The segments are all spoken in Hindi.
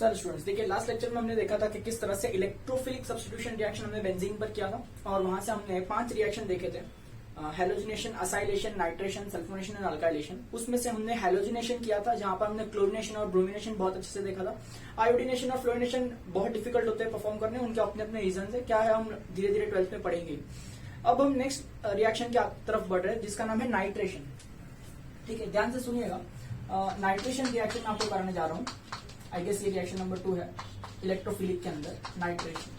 सर स्टूडेंट्स देखिए, लास्ट लेक्चर में हमने देखा था कि किस तरह से इलेक्ट्रोफिलिक सब्स्टिट्यूशन रिएक्शन हमने बेंजीन पर किया था और वहां से हमने 5 रिएक्शन देखे थे, halogenation, acylation, nitration, sulphonation and alkylation. उसमें से हमने हेलोजिनेशन किया था जहां पर हमने क्लोरिनेशन और ब्रोमिनेशन बहुत अच्छे से देखा था। आयोडीनेशन और फ्लोरिनेशन बहुत डिफिकल्ट होते हैं परफॉर्म करने, उनके अपने अपने रीजन है, क्या है हम धीरे धीरे 12th में पढ़ेंगे। अब हम नेक्स्ट रिएक्शन की तरफ बढ़ रहे हैं जिसका नाम है नाइट्रेशन। ठीक है, ध्यान से सुनिएगा। नाइट्रेशन रिएक्शन आपको कराने जा रहा हूं। आई गेस ये रिएक्शन नंबर 2 है इलेक्ट्रोफिलिक के अंदर, नाइट्रेशन।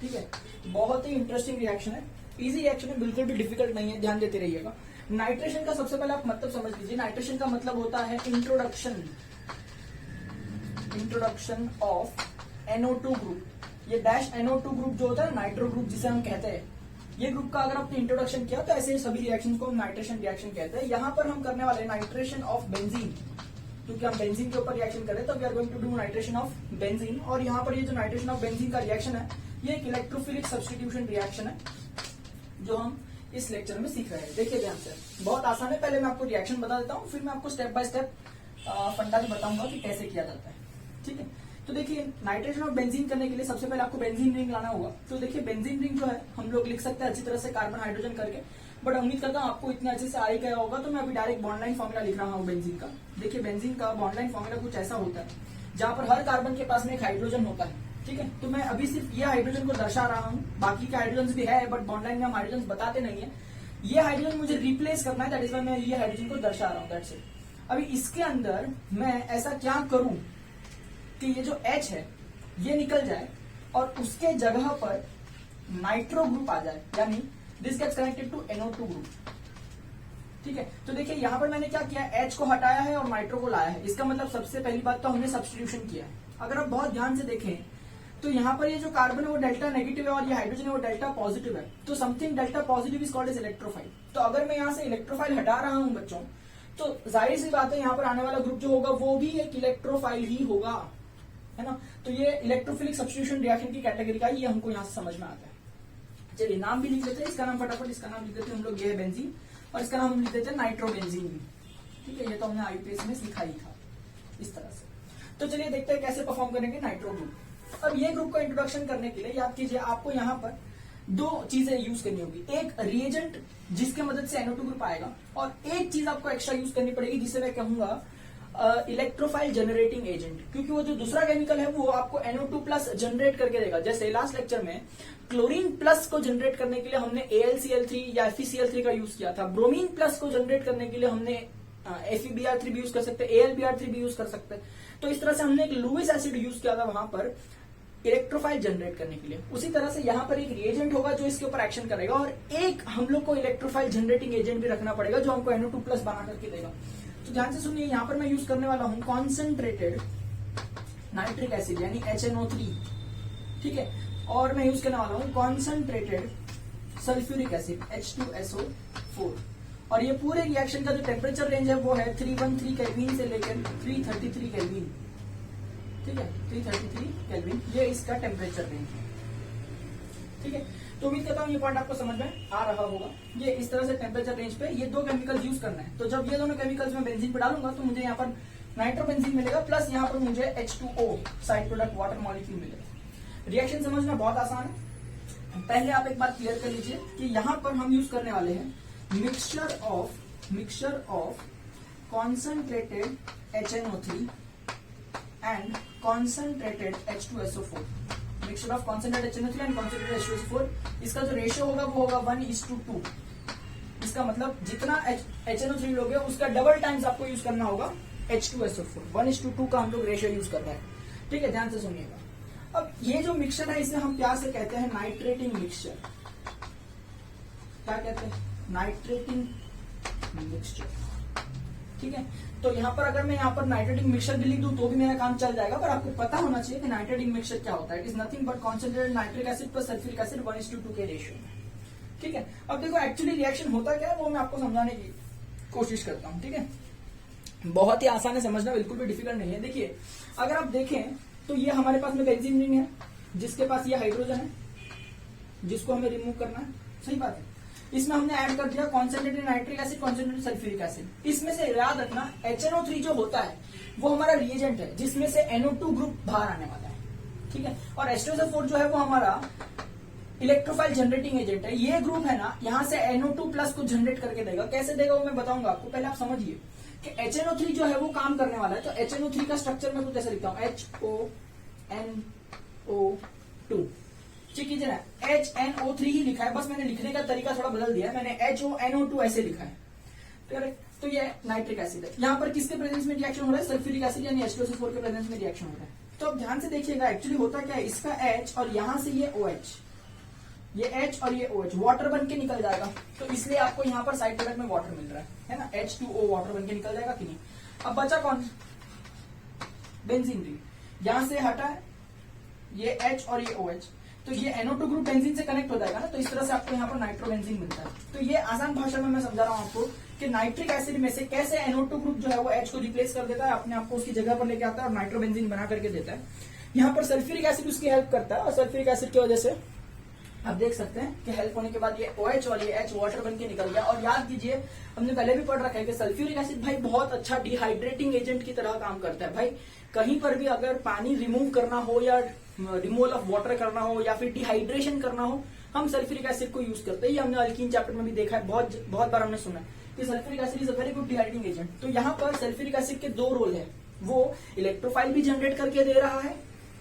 ठीक है, बहुत ही इंटरेस्टिंग रिएक्शन है, इजी रिएक्शन है, बिल्कुल भी डिफिकल्ट नहीं है, ध्यान देते रहिएगा। नाइट्रेशन का सबसे पहले आप मतलब समझ लीजिए। नाइट्रेशन का मतलब होता है इंट्रोडक्शन ऑफ NO2 ग्रुप। ये डैश NO2 ग्रुप जो होता है नाइट्रो ग्रुप जिसे हम कहते हैं, ये ग्रुप का अगर आपने इंट्रोडक्शन किया तो ऐसे सभी रिएक्शन को हम नाइट्रेशन रिएक्शन कहते हैं। यहां पर हम करने वाले नाइट्रेशन ऑफ बेंजीन, क्योंकि हम बेंजीन के ऊपर रिएक्शन करें तो we are going to do nitration of benzene. और यहाँ पर ये जो नाइट्रेशन ऑफ बेंजीन का रिएक्शन है ये एक इलेक्ट्रोफिलिक सब्स्टिट्यूशन रिएक्शन है जो हम इस लेक्चर में सीख रहे हैं। देखिए ध्यान से, बहुत आसान है। पहले मैं आपको रिएक्शन बता देता हूँ, फिर मैं आपको स्टेप बाय स्टेप फंडा भी बताऊंगा कि कैसे किया जाता है। ठीक है, तो देखिए नाइट्रेशन ऑफ बेंजीन करने के लिए सबसे पहले आपको बेंजीन रिंग लाना होगा। तो देखिए बेंजीन रिंग जो है हम लोग लिख सकते हैं अच्छी तरह से कार्बन हाइड्रोजन करके, बट उम्मीद करता हूं आपको इतने अच्छे से आ ही गया होगा, तो मैं अभी डायरेक्ट बॉन्डलाइन फॉर्मूला लिख रहा हूँ बेंजीन का। देखिए बेंजीन का बॉन्डलाइन फॉर्मूला कुछ ऐसा होता है जहां पर हर कार्बन के पास में एक हाइड्रोजन होता है। ठीक है, तो मैं अभी सिर्फ ये हाइड्रोजन को दर्शा रहा हूँ, बाकी के हाइड्रोजन भी है बट बॉन्डलाइन में हम हाइड्रोजन बताते नहीं है। ये हाइड्रोजन मुझे रिप्लेस करना है, दैट इज व्हाई मैं ये हाइड्रोजन को दर्शा रहा हूँ, दैट्स इट। अभी इसके अंदर मैं ऐसा क्या करूं कि ये जो H है ये निकल जाए और उसके जगह पर नाइट्रो ग्रुप आ जाए, यानी this gets connected to NO2 group. ठीक है, तो देखिए यहां पर मैंने क्या किया, H को हटाया है और नाइट्रो को लाया है। इसका मतलब सबसे पहली बात तो हमने सब्स्टिट्यूशन किया है। अगर आप बहुत ध्यान से देखें तो यहाँ पर ये जो कार्बन है वो डेल्टा नेगेटिव है और ये हाइड्रोजन है वो डेल्टा पॉजिटिव है। तो something delta positive is called as electrophile. तो अगर मैं यहाँ से इलेक्ट्रोफाइल हटा रहा हूं बच्चों, तो जाहिर सी बात है यहाँ पर आने वाला ग्रुप जो होगा वो भी एक इलेक्ट्रोफाइल ही होगा, है ना। तो ये इलेक्ट्रोफिलिक सब्स्टिट्यूशन रिएक्शन की कैटेगरी का ये हमको यहाँ से समझ में आता है। चलिए नाम भी लिख लेते हैं, इसका नाम फटाफट, इसका नाम लिख देते हैं हम लोग, ये है बेंजीन, और इसका नाम हम लिख देते हैं नाइट्रोबेंजीन। ठीक है, ये तो हमने आईपीएस में सिखा ही था इस तरह से। तो चलिए देखते हैं कैसे परफॉर्म करेंगे नाइट्रो ग्रुप। अब ये ग्रुप का इंट्रोडक्शन करने के लिए याद कीजिए आपको यहाँ पर 2 चीजें यूज करनी होगी। एक रिएजेंट जिसके मदद से NO2 ग्रुप आएगा, और एक चीज आपको एक्स्ट्रा यूज करनी पड़ेगी जिसे मैं कहूंगा इलेक्ट्रोफाइल जनरेटिंग एजेंट, क्योंकि वो जो दूसरा केमिकल है वो आपको NO2 प्लस जनरेट करके देगा। जैसे लास्ट लेक्चर में क्लोरीन प्लस को जनरेट करने के लिए हमने AlCl3 या FeCl3 का यूज किया था। ब्रोमीन प्लस को जनरेट करने के लिए हमने FeBr3 भी यूज कर सकते हैं, AlBr3 भी यूज कर सकते हैं। तो इस तरह से हमने एक लुईस एसिड यूज किया था वहां पर इलेक्ट्रोफाइल जनरेट करने के लिए। उसी तरह से यहाँ पर एक रिएजेंट होगा जो इसके ऊपर एक्शन करेगा, और एक हम लोग को इलेक्ट्रोफाइल जनरेटिंग एजेंट भी रखना पड़ेगा जो हमको NO2 प्लस बना करके देगा। तो ध्यान से सुनिए, यहाँ पर मैं यूज करने वाला हूं कॉन्सेंट्रेटेड नाइट्रिक एसिड यानी HNO3। ठीक है, और मैं यूज करने वाला हूं कॉन्सेंट्रेटेड सल्फ्यूरिक एसिड H2SO4। और ये पूरे रिएक्शन का जो टेम्परेचर रेंज है वो है 313 केल्विन से लेकर 333 केल्विन। ठीक है, 333 केल्विन ये इसका टेम्परेचर रेंज है। ठीक है, तो उम्मीद करता हूँ ये पॉइंट आपको समझ में आ रहा होगा। ये इस तरह से टेम्परेचर रेंज पे ये 2 केमिकल्स यूज करना है। तो जब ये दोनों केमिकल्स मैं बेंजीन पे डालूंगा तो मुझे यहाँ पर नाइट्रोबेंजीन मिलेगा, प्लस यहाँ पर मुझे H2O side product water molecule मिलेगा। रिएक्शन समझना बहुत आसान है। पहले आप एक बात क्लियर कर लीजिए कि यहाँ पर हम यूज करने वाले हैं mixture of concentrated HNO3 and concentrated H2SO4। Mixture of concentrated HNO3 and concentrated H2SO4, इसका जो रेशियो होगा वो होगा 1:2। इसका मतलब जितना HNO3 लोगे उसका डबल टाइम्स आपको यूज करना होगा H2SO4। 1:2 का हम लोग रेशियो यूज कर रहे हैं। ठीक है, ध्यान से सुनिएगा। अब ये जो मिक्सचर है इसे हम प्यार से कहते हैं नाइट्रेटिंग मिक्सचर। क्या कहते हैं? Nitrating mixture. ठीक है, तो यहाँ पर अगर मैं यहाँ पर नाइट्रेटिंग मिक्सचर भी लिख दूं तो भी मेरा काम चल जाएगा, पर आपको पता होना चाहिए कि नाइट्रेटिंग मिक्सचर क्या होता है। It is nothing but concentrated nitric acid plus sulphuric acid 1:2 के रेशियो में। ठीक है, अब देखो एक्चुअली रिएक्शन होता क्या है वो मैं आपको समझाने की कोशिश करता हूँ। ठीक है, बहुत ही आसान है समझना, बिल्कुल भी डिफिकल्ट नहीं है। देखिए अगर आप देखें तो ये हमारे पास में बेंजीन रिंग है जिसके पास ये हाइड्रोजन है जिसको हमें रिमूव करना है, सही बात है। इसमें हमने ऐड कर दिया concentrated nitric acid, concentrated sulphuric acid. इसमें से याद रखना HNO3 जो होता है वो हमारा रिएजेंट है जिसमें से NO2 ग्रुप बाहर आने वाला है, ठीक है। और H2SO4 जो है वो हमारा इलेक्ट्रोफाइल जनरेटिंग एजेंट है। ये ग्रुप है ना, यहाँ से NO2 प्लस को जनरेट करके देगा। कैसे देगा वो मैं बताऊंगा आपको, पहले आप समझिए कि HNO3 जो है वो काम करने वाला है। तो HNO3 का स्ट्रक्चर मैं कुछ ऐसे लिखता हूं, HONO2, ठीक है ना। HNO3 ही लिखा है, बस मैंने लिखने का तरीका थोड़ा बदल दिया है, मैंने HONO2 ऐसे लिखा है, तो ये नाइट्रिक एसिड है। यहाँ पर किसके प्रेजेंस में रिएक्शन हो रहा है, सल्फ्यूरिक एसिड यानी H2SO4 के प्रेजेंस में रिएक्शन हो रहा है। तो अब ध्यान से देखिएगा एक्चुअली होता क्या है, इसका H और यहां से ये OH, ये H और ये OH वाटर बन के निकल जाएगा। तो इसलिए आपको यहाँ पर साइड प्रोडक्ट में वाटर मिल रहा है ना, H2O वाटर बन के निकल जाएगा कि नहीं। अब बचा कौन, बेंजीन रिंग, यहां से हटा है ये H और ये OH, तो ये NO2 ग्रुप बेंजीन से कनेक्ट हो जाएगा ना, तो इस तरह से आपको यहाँ पर नाइट्रोबेंजीन मिलता है। तो ये आसान भाषा में मैं समझा रहा हूं आपको कि नाइट्रिक एसिड में से कैसे NO2 ग्रुप जो है वो H को रिप्लेस कर देता है, अपने आप को उसकी जगह पर लेके आता है और नाइट्रोबेंजीन बना करके देता है। यहाँ पर सल्फ्यूरिक एसिड उसकी हेल्प करता है, और सल्फ्यूरिक एसिड की वजह से आप देख सकते हैं कि हेल्प होने के बाद ये OH और ये H वाटर बन के निकल गया। और याद कीजिए हमने पहले भी पढ़ रखा है कि सल्फ्यूरिक एसिड भाई बहुत अच्छा डिहाइड्रेटिंग एजेंट की तरह काम करता है। भाई कहीं पर भी अगर पानी रिमूव करना हो या रिमूवल ऑफ वाटर करना हो या फिर डिहाइड्रेशन करना हो, हम सल्फ्यूरिक एसिड को यूज करते हैं। ये हमने अल्कीन चैप्टर में भी देखा है, बहुत बार हमने सुना है कि sulphuric acid is a very good dehydrating agent. तो यहाँ पर सल्फ्यूरिक एसिड के दो रोल है, वो इलेक्ट्रोफाइल भी जनरेट करके दे रहा है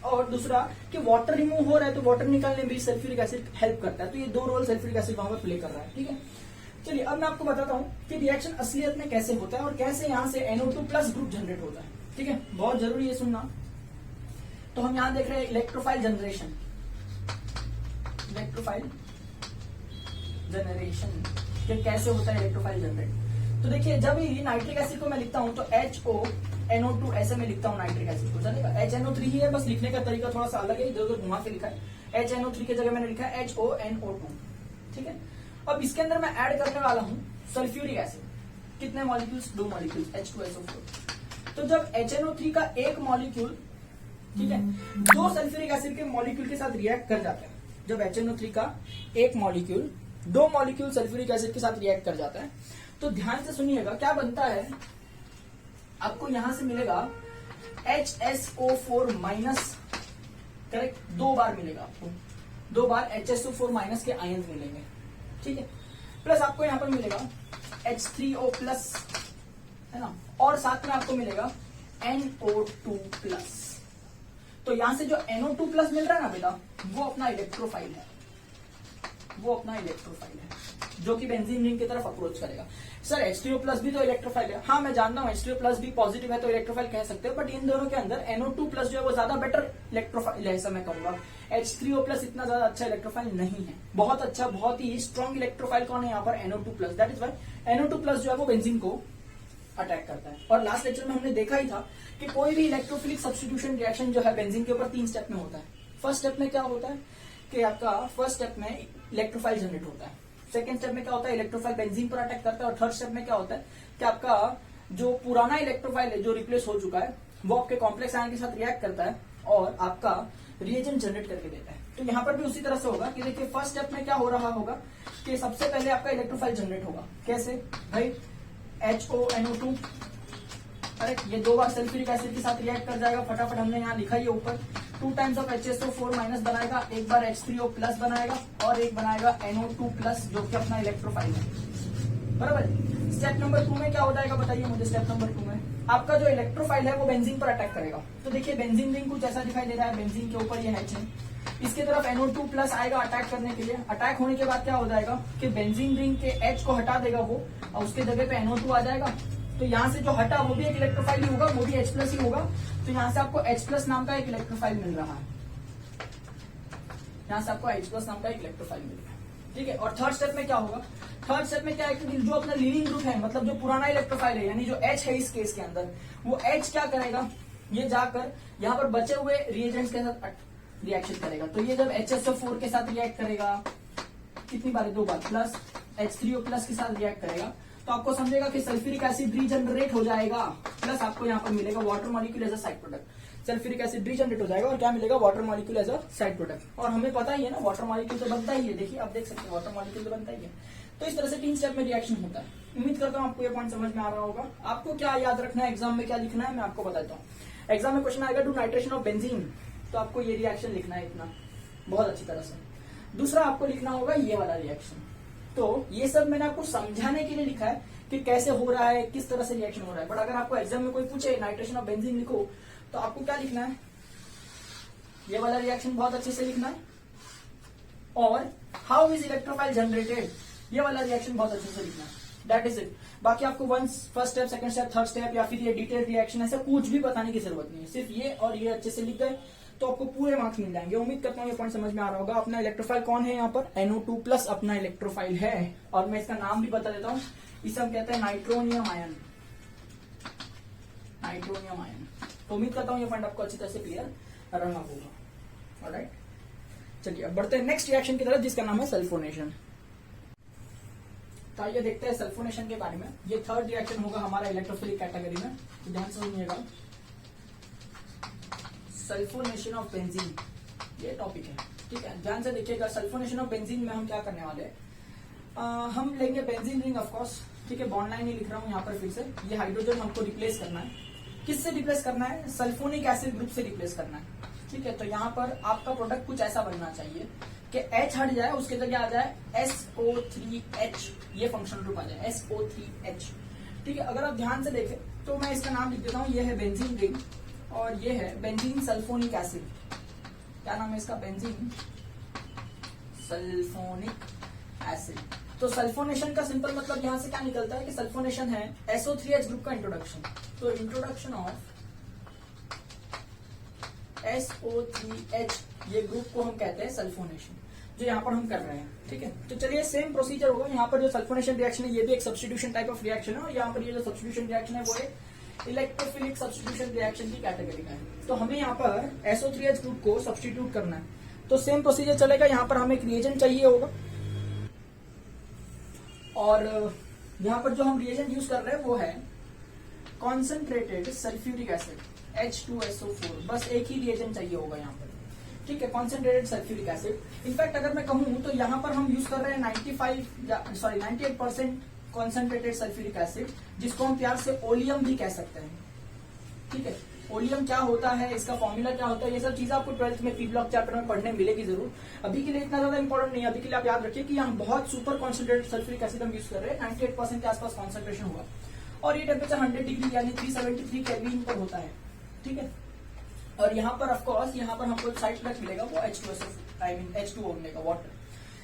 और दूसरा कि वाटर रिमूव हो रहा है तो वाटर निकालने में भी सल्फ्यूरिक एसिड हेल्प करता है। तो ये दो रोल सल्फ्यूरिक एसिड वहां पर प्ले कर रहा है, ठीक है। चलिए अब मैं आपको बताता हूं कि रिएक्शन असलियत में कैसे होता है और कैसे यहां से NO2 प्लस ग्रुप जनरेट होता है, ठीक है। बहुत जरूरी है सुनना। तो हम यहां देख रहे हैं इलेक्ट्रोफाइल जनरेशन, इलेक्ट्रोफाइल जनरेशन कि कैसे होता है इलेक्ट्रोफाइल जनरेट। तो देखिए जब ये नाइट्रिक एसिड को मैं लिखता हूं तो HONO2 ऐसे में लिखता हूं नाइट्रिक एसिड को, चलेगा। HNO3 ही है, बस लिखने का तरीका थोड़ा सा अलग है, इधर उधर घुमा के लिखा है। HNO3 की जगह मैंने लिखा है HONO2, ठीक है। अब इसके अंदर मैं ऐड करने वाला हूं सल्फ्यूरिक एसिड। कितने मॉलिक्यूल्स, 2 मॉलिक्यूल्स H2SO4। तो जब HNO3 का एक मॉलिक्यूल, ठीक है, 2 सल्फ्यूरिक एसिड के मॉलिक्यूल के साथ रिएक्ट कर जाता है, जब HNO3 का एक मॉलिक्यूल 2 मॉलिक्यूल सल्फ्यूरिक एसिड के साथ रिएक्ट कर जाता है, तो ध्यान से सुनिएगा क्या बनता है। आपको यहां से मिलेगा HSO4 माइनस, करेक्ट, 2 बार मिलेगा आपको, 2 बार HSO4 माइनस के आयन मिलेंगे, ठीक है। प्लस आपको यहां पर मिलेगा H3O प्लस, है ना, और साथ में आपको मिलेगा NO2 प्लस। तो यहां से जो NO2 प्लस मिल रहा है ना बेटा, वो अपना इलेक्ट्रोफाइल है, वो अपना इलेक्ट्रोफाइल है जो कि बेंजीन रिंग की तरफ अप्रोच करेगा। सर H3O प्लस भी तो इलेक्ट्रोफाइल है, हाँ मैं जानता हूं H3O प्लस भी पॉजिटिव है तो इलेक्ट्रोफाइल कह सकते हो, बट इन दोनों के अंदर NO2 प्लस जो है वो ज्यादा बेटर इलेक्ट्रोफाइल है, ऐसा मैं कहूंगा। H3O प्लस इतना ज्यादा अच्छा इलेक्ट्रोफाइल नहीं है, बहुत अच्छा, बहुत ही स्ट्रॉन्ग इलेक्ट्रोफाइल कौन है यहाँ पर, NO2 plus. That is why NO2 plus जो है वो बेंजीन को अटैक करता है। और लास्ट लेक्चर में हमने देखा ही था कि कोई भी इलेक्ट्रोफिलिक सब्स्टिट्यूशन रिएक्शन जो है बेंजीन के ऊपर 3 स्टेप में होता है। फर्स्ट स्टेप में क्या होता है कि आपका फर्स्ट स्टेप में इलेक्ट्रोफाइल जनरेट होता है, सेकेंड स्टेप में क्या होता है इलेक्ट्रोफाइल बेंजीन पर अटैक करता है, और थर्ड स्टेप में क्या होता है कि आपका जो पुराना इलेक्ट्रोफाइल है जो रिप्लेस हो चुका है वो आपके कॉम्प्लेक्स आयन के साथ रिएक्ट करता है और आपका रिएजेंट जनरेट करके देता है। तो यहाँ पर भी उसी तरह से होगा कि देखिए फर्स्ट स्टेप में क्या हो रहा होगा कि सबसे पहले आपका इलेक्ट्रोफाइल जनरेट होगा। कैसे भाई, HONO2, करेक्ट, ये 2 बार सल्फ्यूरिक एसिड के साथ रिएक्ट कर जाएगा, फटाफट हमने यहाँ लिखा ही ऊपर, 2 टाइम्स ऑफ HSO4 माइनस बनाएगा, एक बार H3O प्लस बनाएगा और एक बनाएगा NO2 प्लस जो कि अपना इलेक्ट्रोफाइल है, बराबर। स्टेप नंबर 2 में क्या हो जाएगा बताइए मुझे। स्टेप नंबर 2 में आपका जो इलेक्ट्रोफाइल है वो बेंजीन पर अटैक करेगा। तो देखिए बेंजीन रिंग कुछ ऐसा दिखाई दे रहा है, बेंजीन के ऊपर ये H है, इसके तरफ NO2 प्लस आएगा अटैक करने के लिए। अटैक होने के बाद क्या हो जाएगा कि बेंजीन रिंग के H को हटा देगा वो, और उसके जगह पे NO2 आ जाएगा। तो यहाँ से जो हटा वो भी एक इलेक्ट्रोफाइल ही होगा, वो भी H प्लस ही होगा। तो यहाँ से आपको H प्लस नाम का एक इलेक्ट्रोफाइल मिल रहा है, यहाँ से आपको H प्लस नाम का एक इलेक्ट्रोफाइल मिल रहा है, ठीक है। और थर्ड स्टेप में क्या होगा, थर्ड स्टेप में क्या है कि जो अपना लीडिंग ग्रुप है, मतलब जो पुराना इलेक्ट्रोफाइल है यानी जो H है इस केस के अंदर, वो H क्या करेगा, ये जाकर यहाँ पर बचे हुए रिएजेंट्स के साथ रिएक्शन करेगा। तो ये जब HSO4 के साथ रिएक्ट करेगा, कितनी बार, 2 बार, प्लस H3O प्लस के साथ रिएक्ट करेगा, तो आपको समझेगा कि सल्फ्यूरिक एसिड रीजनरेट हो जाएगा, प्लस आपको यहाँ पर मिलेगा water molecule as a side product. Sulphuric acid regenerate हो जाएगा और क्या मिलेगा, water molecule as a side product. और हमें पता ही है ना वाटर मॉलिक्यूल तो बनता ही है, देखिए आप देख सकते हैं वाटर मॉलिक्यूल तो बनता ही है। तो इस तरह से 3 स्टेप में रिएक्शन होता है। उम्मीद करता हूं आपको ये पॉइंट समझ में आ रहा होगा। आपको क्या याद रखना है, एग्जाम में क्या लिखना है मैं आपको बताता हूँ। एग्जाम में क्वेश्चन आएगा टू नाइट्रेशन ऑफ बेंजीन, तो आपको ये रिएक्शन लिखना है इतना बहुत अच्छी तरह से। दूसरा आपको लिखना होगा ये वाला रिएक्शन। तो ये सब मैंने आपको समझाने के लिए लिखा है कि कैसे हो रहा है, किस तरह से रिएक्शन हो रहा है। बट अगर आपको एग्जाम में कोई पूछे नाइट्रेशन ऑफ बेंजीन लिखो, तो आपको क्या लिखना है, ये वाला रिएक्शन बहुत अच्छे से लिखना है, और हाउ इज इलेक्ट्रोफाइल जनरेटेड, ये वाला रिएक्शन बहुत अच्छे से लिखना है। That is it. बाकी आपको first step, second step, third step या फिर ये डिटेल रिएक्शन ऐसा कुछ भी बताने की जरूरत नहीं है। सिर्फ ये और ये अच्छे से लिख गए तो आपको पूरे मार्क्स मिल जाएंगे। उम्मीद करता हूँ ये पॉइंट समझ में आ रहा होगा। अपना इलेक्ट्रोफाइल कौन है यहाँ पर, NO2+ अपना इलेक्ट्रोफाइल है, और मैं इसका नाम भी बता देता हूँ। इसे हम कहते हैं नाइट्रोनियम आयन, नाइट्रोनियम आयन। तो उम्मीद करता हूँ ये पॉइंट आपको अच्छी तरह से क्लियर रहा होगा। ऑलराइट, चलिए अब बढ़ते हैं नेक्स्ट रिएक्शन की तरफ, जिसका नाम है सल्फोनेशन। तो आइए देखते हैं सल्फोनेशन के बारे में। ये थर्ड रिएक्शन होगा हमारा इलेक्ट्रोफिलिक कैटेगरी में, तो ध्यान से सुनिएगा। सल्फोनेशन ऑफ बेंजीन ये टॉपिक है, ठीक है, ध्यान से देखिएगा। सल्फोनेशन ऑफ बेंजीन में हम क्या करने वाले हैं, हम लेंगे बेंजीन रिंग ऑफ कोर्स, ठीक है, बॉन्ड लाइन ही लिख रहा हूं यहाँ पर फिर से। ये हाइड्रोजन हमको रिप्लेस करना है, किससे रिप्लेस करना है, सल्फोनिक एसिड ग्रुप से रिप्लेस करना है, ठीक है। तो यहाँ पर आपका प्रोडक्ट कुछ ऐसा बनना चाहिए कि H हट जाए, उसके जगह आ जाए SO3H, ये फंक्शनल ग्रुप आ जाए SO3H, ठीक है। अगर आप ध्यान से देखें तो मैं इसका नाम लिख देता हूँ, ये है बेंजीन रिंग और ये है बेंजीन सल्फोनिक एसिड। क्या नाम है इसका, बेंजीन सल्फोनिक एसिड। तो सल्फोनेशन का सिंपल मतलब यहां से क्या निकलता है कि सल्फोनेशन है SO3H ग्रुप का इंट्रोडक्शन। तो इंट्रोडक्शन ऑफ SO3H ये ग्रुप को हम कहते हैं सल्फोनेशन, जो यहाँ पर हम कर रहे हैं, ठीक है। तो चलिए सेम प्रोसीजर होगा। यहाँ पर जो सल्फोनेशन रिएक्शन है ये भी एक सब्स्टिट्यूशन टाइप ऑफ रिएक्शन है, और यहाँ पर ये जो सब्स्टिट्यूशन रिएक्शन है वो एक इलेक्ट्रोफिलिक सब्स्टिट्यूशन रिएक्शन की कैटेगरी का है। तो हमें यहाँ पर SO3H ग्रुप को सब्स्टिट्यूट करना है। तो सेम प्रोसीजर चलेगा। यहाँ पर हमें एक रिएजेंट चाहिए होगा, और यहाँ पर जो हम रिएजेंट यूज कर रहे हैं वो है कॉन्सेंट्रेटेड सल्फ्यूरिक एसिड H2SO4। बस एक ही रिएजेंट चाहिए होगा यहाँ पर, ठीक है, कॉन्सेंट्रेटेड सल्फ्यूरिक एसिड। इनफैक्ट अगर मैं कहूं तो यहाँ पर हम यूज कर रहे हैं 98% कॉन्सेंट्रेटेड सल्फ्यूरिक एसिड, जिसको हम प्यार से ओलियम भी कह सकते हैं, ठीक है। ओलियम क्या होता है, इसका फॉर्मूला क्या होता है, ये सब चीजें आपको 12th में पी ब्लॉक चैप्टर में पढ़ने मिलेगी जरूर। अभी के लिए इतना ज्यादा इंपॉर्टेंट नहीं है। अभी के लिए आप याद रखिए कि यहाँ बहुत सुपर कॉन्सेंट्रेटेड सल्फ्यूरिक एसिड हम यूज कर रहे हैं, 98% के आसपास कॉन्सेंट्रेशन हुआ, और ये टेम्परेचर 100 डिग्री यानी 373 केल्विन पर होता है, ठीक है। और यहाँ पर ऑफकोर्स यहाँ पर हमको साइड प्रोडक्ट मिलेगा वो H2O मिलेगा, वाटर,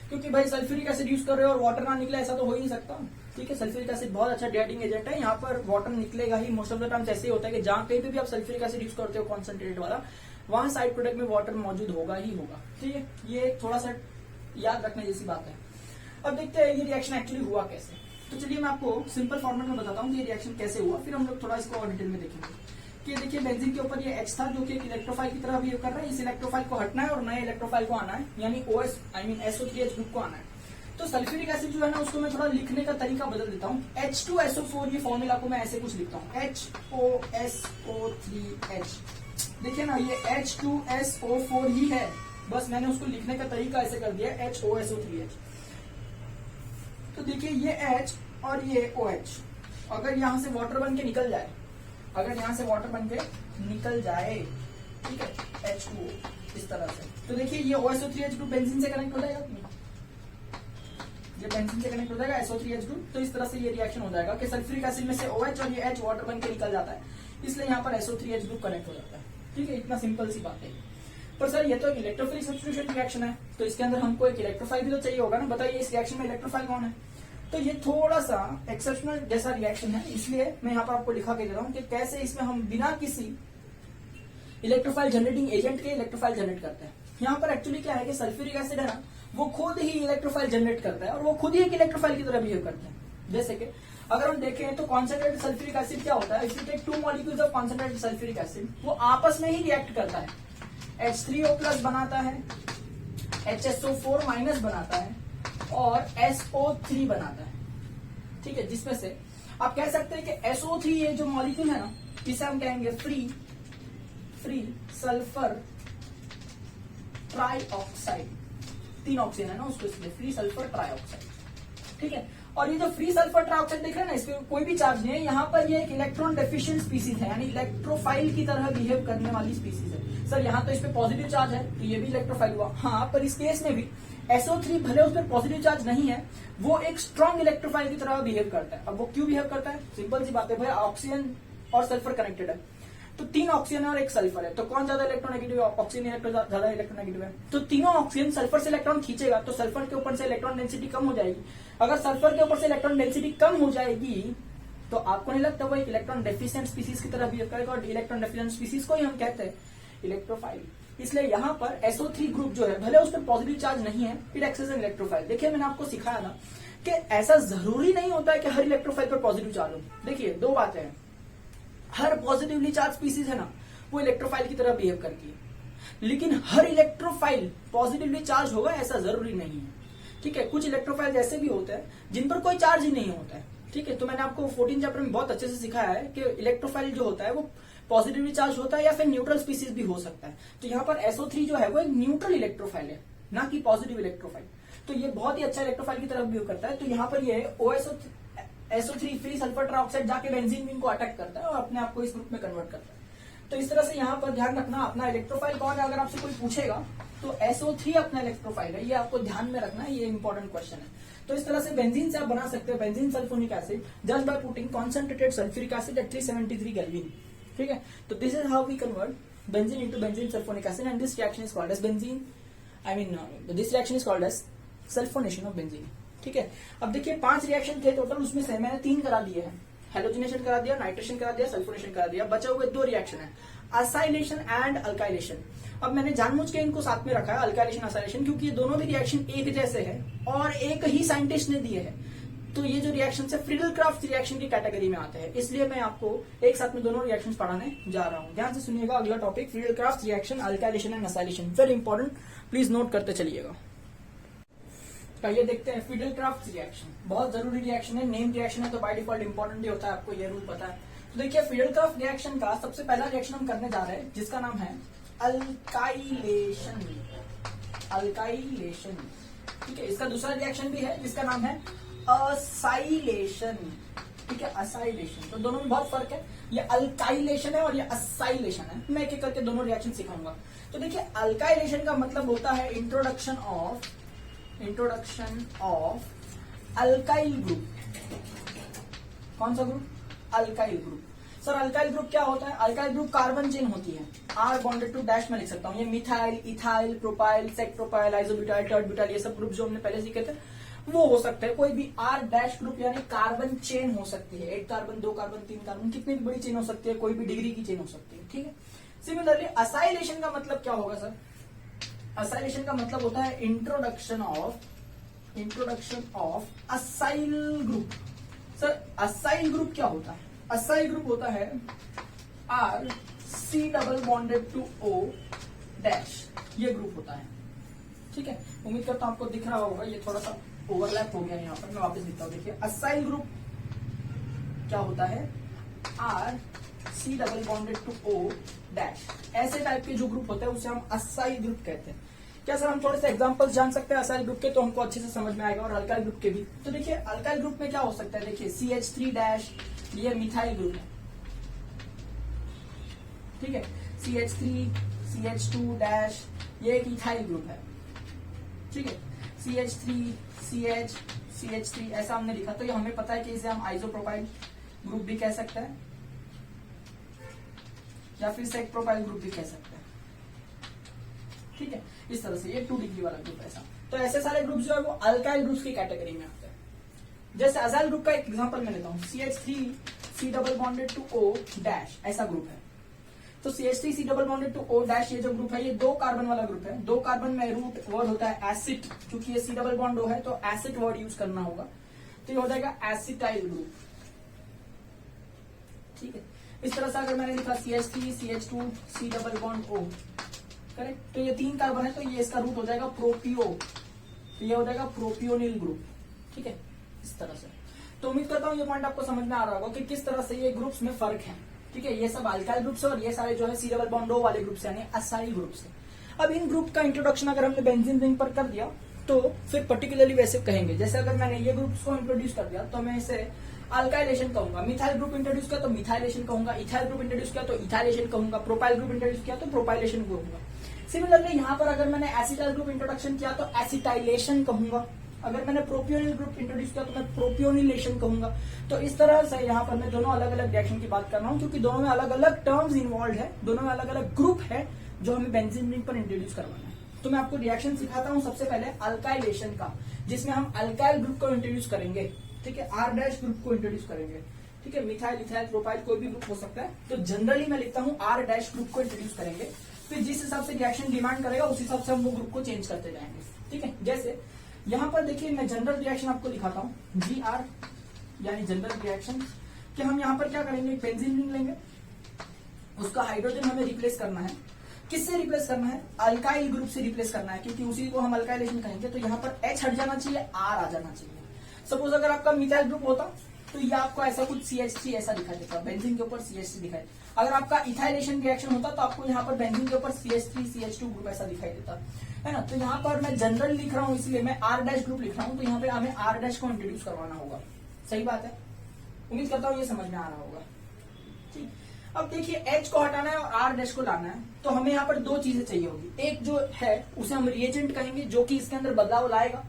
क्योंकि भाई सल्फ्यूरिक एसिड यूज कर रहे हो और वाटर ना निकले ऐसा तो हो ही नहीं सकता, ठीक है। सल्फ्यूरिक एसिड बहुत अच्छा डेटिंग एजेंट है, यहाँ पर वाटर निकलेगा ही। मोस्ट ऑफ द टाइम्स ऐसे ही होता है कि जहां कहीं पे भी आप सल्फ्यूरिक एसिड यूज करते हो कॉन्सेंट्रेटेड वाला, वहां साइड प्रोडक्ट में वाटर मौजूद होगा ही होगा, ठीक है। ये थोड़ा सा याद रखने जैसी बात है। अब देखते हैं ये रिएक्शन एक्चुअली हुआ कैसे। तो चलिए मैं आपको सिंपल फॉर्मेट में बताता हूँ कि ये रिएक्शन कैसे हुआ, फिर हम लोग थोड़ा इसको और डिटेल में देखेंगे। कि देखिए बेंजीन के ऊपर ये H था जो कि एक इलेक्ट्रोफाइल की तरह बिहेव कर रहा है। इस इलेक्ट्रोफाइल को हटना है और नए इलेक्ट्रोफाइल को आना है, यानी SO3H ग्रुप को आना है। तो सल्फ्यूरिक एसिड जो है ना उसको मैं थोड़ा लिखने का तरीका बदल देता हूँ। H2SO4 ये फॉर्मूला को मैं ऐसे कुछ लिखता हूँ, HOSO3H। देखिए ना ये H2SO4 ही है, बस मैंने उसको लिखने का तरीका ऐसे कर दिया HOSO3H। तो देखिए ये H और ये OH अगर यहां से वाटर बन के निकल जाए, अगर यहां से वाटर बन के निकल जाए, ठीक है, H2O इस तरह से, तो देखिए ये OSO3H ग्रुप बेंजीन से कनेक्ट हो जाएगा, ये बेंजीन से कनेक्ट हो जाएगा SO3H ग्रुप। तो इस तरह से ये रिएक्शन हो जाएगा कि सल्फ्यूरिक एसिड में से OH और ये H वाटर बन के निकल जाता है, इसलिए यहाँ पर SO3H ग्रुप कनेक्ट हो जाता है, ठीक है। इतना सिंपल सी बात है। पर सर ये तो इलेक्ट्रोफिलिक सब्स्टिट्यूशन रिएक्शन है, तो इसके अंदर हमको एक इलेक्ट्रोफाइल भी तो चाहिए होगा ना। बताइए इस रिएक्शन में इलेक्ट्रोफाइल कौन है। तो ये थोड़ा सा एक्सेप्शनल जैसा रिएक्शन है, इसलिए मैं यहाँ पर आपको लिखा के दे रहा हूँ कि कैसे इसमें हम बिना किसी इलेक्ट्रोफाइल जनरेटिंग एजेंट के इलेक्ट्रोफाइल जनरेट करते हैं। यहाँ पर एक्चुअली क्या है कि सल्फ्यूरिक एसिड है ना, वो खुद ही इलेक्ट्रोफाइल जनरेट करता है और वो खुद ही एक इलेक्ट्रोफाइल की तरह बिहेव करता है। जैसे कि अगर हम देखें तो कॉन्सेंट्रेटेड सल्फ्यूरिक एसिड क्या होता है, if you take 2 molecules of concentrated sulphuric acid, वो आपस में ही रिएक्ट करता है, H3O+ बनाता है, HSO4- बनाता है और SO3 बनाता है, ठीक है। जिसमें से आप कह सकते हैं कि SO3 ये जो मॉलिक्यूल है ना, इसे हम कहेंगे फ्री सल्फर ट्राइऑक्साइड। 3 ऑक्सीजन है ना उसको, इसलिए फ्री सल्फर ट्राइऑक्साइड, ठीक है। और ये जो फ्री सल्फर ट्राइऑक्साइड देख रहे हैं ना, इसमें कोई भी चार्ज नहीं है। यहाँ पर ये एक इलेक्ट्रॉन डेफिशिएंट स्पीसीज है, यानी इलेक्ट्रोफाइल की तरह बिहेव करने वाली स्पीसीज है। सर यहाँ तो इस पे पॉजिटिव चार्ज है, तो ये भी इलेक्ट्रोफाइल हुआ। हाँ, पर इस केस में भी SO3 भले उस पर पॉजिटिव चार्ज नहीं है, वो एक स्ट्रॉन्ग इलेक्ट्रोफाइल की तरह बिहेव करता है। अब वो क्यों बिहेव करता है? सिंपल सी बात है भाई, ऑक्सीजन और सल्फर कनेक्टेड है, तो 3 ऑक्सीजन और 1 सल्फर है, तो कौन ज्यादा इलेक्ट्रोनेगेटिव है? ऑक्सीजन ज्यादा इलेक्ट्रोनेगेटिव है। तो तीनों ऑक्सीजन सल्फर से इलेक्ट्रॉन खींचेगा, तो सल्फर के ऊपर से इलेक्ट्रॉन डेंसिटी कम हो जाएगी। अगर सल्फर के ऊपर से इलेक्ट्रॉन डेंसिटी कम हो जाएगी, तो आपको नहीं लगता वो एक इलेक्ट्रॉन डेफिशिएंट स्पीसीज की तरह बिहेव करेगा? और इलेक्ट्रॉन डेफिशिएंट स्पीसीज को ही हम कहते हैं इलेक्ट्रोफाइल। इसलिए यहाँ पर SO3 ग्रुप जो है, भले उस पर पॉजिटिव चार्ज नहीं है, it acts as an electrophile. देखिए मैंने आपको सिखाया ना कि ऐसा जरूरी नहीं होता है कि हर इलेक्ट्रोफाइल पर पॉजिटिव चार्ज हो। देखिए दो बातें हैं, हर पॉजिटिवली चार्ज स्पीसीज है ना, वो इलेक्ट्रोफाइल की तरह बिहेव करती है, लेकिन हर इलेक्ट्रोफाइल पॉजिटिवली चार्ज होगा ऐसा जरूरी नहीं है। ठीक है, कुछ इलेक्ट्रोफाइल ऐसे भी होते हैं जिन पर कोई चार्ज ही नहीं होता है। ठीक है, तो मैंने आपको 14 चैप्टर में बहुत अच्छे से सिखाया है कि इलेक्ट्रोफाइल जो होता है वो पॉजिटिवली चार्ज होता है या फिर न्यूट्रल स्पीसीज भी हो सकता है। तो यहाँ पर SO3 जो है वो एक न्यूट्रल इलेक्ट्रोफाइल है, ना कि पॉजिटिव इलेक्ट्रोफाइल। तो ये बहुत ही अच्छा इलेक्ट्रोफाइल की तरफ बिहेव करता है। तो यहाँ पर ये SO3 फ्री सल्फर ट्राइऑक्साइड जाके बेंजीन रिंग को अटैक करता है और अपने आप को इस ग्रुप में कन्वर्ट करता है। तो इस तरह से यहाँ पर ध्यान रखना, अपना इलेक्ट्रोफाइल कौन है अगर आपसे कोई पूछेगा तो SO3 अपना इलेक्ट्रोफाइल है, ये आपको ध्यान में रखना है, ये इंपॉर्टेंट क्वेश्चन है। तो इस तरह से बेंजीन से आप बना सकते हैं benzene sulphonic acid just by putting concentrated sulphuric acid at 373 kelvin. ठीक है, तो this is how we convert benzene into benzene sulphonic acid and this reaction is called as benzene, this reaction is called as sulphonation of benzene. ठीक है, अब देखिए 5 रिएक्शन थे टोटल, उसमें से मैंने 3 करा दिए हैं, हेलोजिनेशन करा दिया, नाइट्रेशन करा दिया, सल्फोनेशन करा दिया। बचे हुए 2 रिएक्शन है, असाइलेशन एंड अल्काइलेशन। अब मैंने जानबूझ के इनको साथ में रखा है, अल्काइलेशन असाइलेशन, क्योंकि ये दोनों भी रिएक्शन एक जैसे हैं और एक ही साइंटिस्ट ने दिए हैं। तो ये जो रिएक्शन है फ्रीडल-क्राफ्ट रिएक्शन की कैटेगरी में आते हैं, इसलिए मैं आपको एक साथ में दोनों रिएक्शन पढ़ाने जा रहा हूं। ध्यान से सुनिएगा, अगला topic Friedel-Crafts reaction, alkylation and acylation, very important, please note करते चलिएगा। ये देखते हैं फ्रीडल-क्राफ्ट रिएक्शन, बहुत जरूरी रिएक्शन है, नेम रिएक्शन है तो बाय डिफॉल्ट इंपॉर्टेंट ही होता है, आपको ये रूल पता है। तो देखिए फ्रीडल-क्राफ्ट रिएक्शन का सबसे पहला रिएक्शन हम करने जा रहे हैं जिसका नाम है अल्काइलेशन। अल्काइलेशन, ठीक है। इसका दूसरा रिएक्शन भी है जिसका नाम है असाइलेशन। ठीक है, असाइलेशन, तो दोनों में बहुत फर्क है, ये अल्काइलेशन है और ये असाइलेशन है। मैं एक एक करके दोनों रिएक्शन सिखाऊंगा। तो देखिए अल्काइलेशन का मतलब होता है इंट्रोडक्शन ऑफ अल्काइल ग्रुप। कौन सा group? Alkyl group. Sir alkyl group क्या होता है? अल्काइल ग्रुप कार्बन चेन होती है, R बॉन्डेड टू डैश में लिख सकता हूँ, ये मिथाइल, इथाइल, प्रोपाइल, सेक प्रोपाइल, आइसोब्यूटाइल, टर्टब्यूटाइल, ये सब ग्रुप जो हमने पहले सीखे थे वो हो सकते हैं। कोई भी R डैश ग्रुप यानी कार्बन चेन हो सकती है, 1 कार्बन, 2 कार्बन, 3 कार्बन, कितनी भी बड़ी चेन हो सकती है, कोई भी डिग्री की चेन हो सकती है। ठीक है, सिमिलरली असाइलेशन का मतलब क्या होगा सर? असाइलेशन का मतलब होता है introduction of acyl group. Sir acyl group क्या होता है? असाइल ग्रुप होता है R C double bonded to O dash, ये ग्रुप होता है। ठीक है, उम्मीद करता हूं आपको दिख रहा होगा, ये थोड़ा सा ओवरलैप हो गया यहाँ पर, मैं वापस दिखता हूँ। देखिए असाइल ग्रुप क्या होता है? R C double bonded to O dash, ऐसे टाइप के जो ग्रुप होते हैं उसे हम असाइल ग्रुप कहते हैं। क्या सर हम थोड़े से एग्जांपल्स जान सकते हैं असाइल ग्रुप के, तो हमको अच्छे से समझ में आएगा, और अल्काइल ग्रुप के भी। तो देखिए अल्काइल ग्रुप में क्या हो सकता है? देखिए CH3 डैश, ये मिथाइल ग्रुप है। ठीक है, CH3, CH2 डैश, ये एक इथाइल ग्रुप है। ठीक है, CH3, CH, CH3 ऐसा हमने लिखा, तो ये हमें पता है कि इसे हम आइसोप्रोपाइल ग्रुप भी कह सकते हैं या फिर सेक प्रोपाइल ग्रुप भी कह सकते हैं। ठीक है, इस तरह से ये 2 डिग्री वाला ग्रुप ऐसा। तो ऐसे सारे ग्रुप जो है वो अल्काइल ग्रुप्स की कैटेगरी में आते हैं। जैसे अजाइल ग्रुप का एक एग्जांपल मैं लेता हूं, CH3 C double bonded to O dash, ऐसा ग्रुप है। तो CH3 C double bonded to O dash, ये जो ग्रुप है ये 2 कार्बन वाला ग्रुप है। 2 कार्बन में रूट वर्ड होता है एसिड, क्योंकि ये C डबल बॉन्ड O है तो एसिड वर्ड यूज करना होगा, तो ये हो जाएगा एसिटाइल ग्रुप। ठीक है, इस तरह से अगर मैंने लिखा CH3 CH2 C double bond O, correct, तो ये 3 कार्बन है, तो ये इसका रूट हो जाएगा प्रोपियो, तो ये हो जाएगा प्रोपियोनिल ग्रुप। ठीक है, इस तरह से। तो उम्मीद करता हूँ ये पॉइंट आपको समझ में आ रहा होगा कि किस तरह से ये ग्रुप्स में फर्क है। ठीक है, ये सब अल्काइल ग्रुप्स और ये सारे जो है C डबल बॉन्ड O वाले ग्रुप्स यानी असाइल ग्रुप्स है। अब इन ग्रुप का इंट्रोडक्शन अगर हमने बेंजीन रिंग पर कर दिया तो फिर पर्टिकुलरली वैसे कहेंगे। जैसे अगर मैंने ये ग्रुप्स को इंट्रोड्यूस कर दिया तो मैं इसे अल्काइलेशन कहूंगा, मिथाइल ग्रुप इंट्रोड्यूस किया तो मिथाइलेशन कहूंगा, इथाइल ग्रुप इंट्रोड्यूस किया तो इथाइलेशन कहूंगा, प्रोपाइल ग्रुप इंट्रोड्यूस किया तो प्रोपाइलेशन कहूंगा। सिमिलरली यहाँ पर अगर मैंने एसिटाइल ग्रुप इंट्रोडक्शन किया तो एसिटाइलेशन कहूंगा, अगर मैंने प्रोपियोनिल ग्रुप इंट्रोड्यूस किया तो मैं प्रोपियोनिलेशन कहूंगा। तो इस तरह से यहाँ पर मैं दोनों अलग अलग रिएक्शन की बात कर रहा हूँ, क्योंकि दोनों में अलग अलग टर्म्स इन्वॉल्व है, दोनों में अलग अलग ग्रुप है जो हमें बेंजीन रिंग पर इंट्रोड्यूस करवाना है। तो मैं आपको रिएक्शन सिखाता हूँ सबसे पहले अल्काइलेशन का, जिसमें हम अल्काइल ग्रुप को इंट्रोड्यूस करेंगे, ठीक है, आर डैश ग्रुप को इंट्रोड्यूस करेंगे, ठीक है, मिथाइल इथाइल प्रोपाइल कोई भी ग्रुप हो सकता है। तो जनरली मैं लिखता हूँ आर डैश ग्रुप को इंट्रोड्यूस करेंगे, फिर जिस हिसाब से रिएक्शन डिमांड करेगा उस हिसाब से हम वो ग्रुप को चेंज करते जाएंगे, ठीक है। जैसे यहाँ पर देखिए मैं जनरल रिएक्शन आपको दिखाता हूँ, जी आर यानी जनरल रिएक्शन, कि हम यहाँ पर क्या करेंगे, बेंजीन रिंग लेंगे, उसका हाइड्रोजन हमें रिप्लेस करना है। किससे रिप्लेस करना है, अल्काइल ग्रुप से रिप्लेस करना है, क्योंकि उसी को हम अल्काइलेशन कहेंगे। तो यहाँ पर H हट जाना चाहिए, R आ जाना चाहिए। सपोज अगर आपका मिथाइल ग्रुप होता तो ये आपको ऐसा कुछ CH3 ऐसा दिखाई देता, बेंजीन के ऊपर CH3 दिखाई। अगर आपका इथाइलेशन रिएक्शन होता तो आपको यहाँ पर बेंजीन के ऊपर CH3 CH2 ग्रुप ऐसा दिखाई देता है ना। तो यहाँ पर मैं जनरल लिख रहा हूँ, इसलिए मैं R डैश ग्रुप लिख रहा हूँ, तो यहाँ पे हमें R डैश को इंट्रोड्यूस करवाना होगा। सही बात है, उम्मीद करता हूँ ये समझ में आ रहा होगा। ठीक, अब देखिए H को हटाना है और R डैश को लाना है, तो हमें यहाँ पर दो चीजें चाहिए होगी। एक जो है उसे हम रिएजेंट कहेंगे, जो कि इसके अंदर बदलाव लाएगा,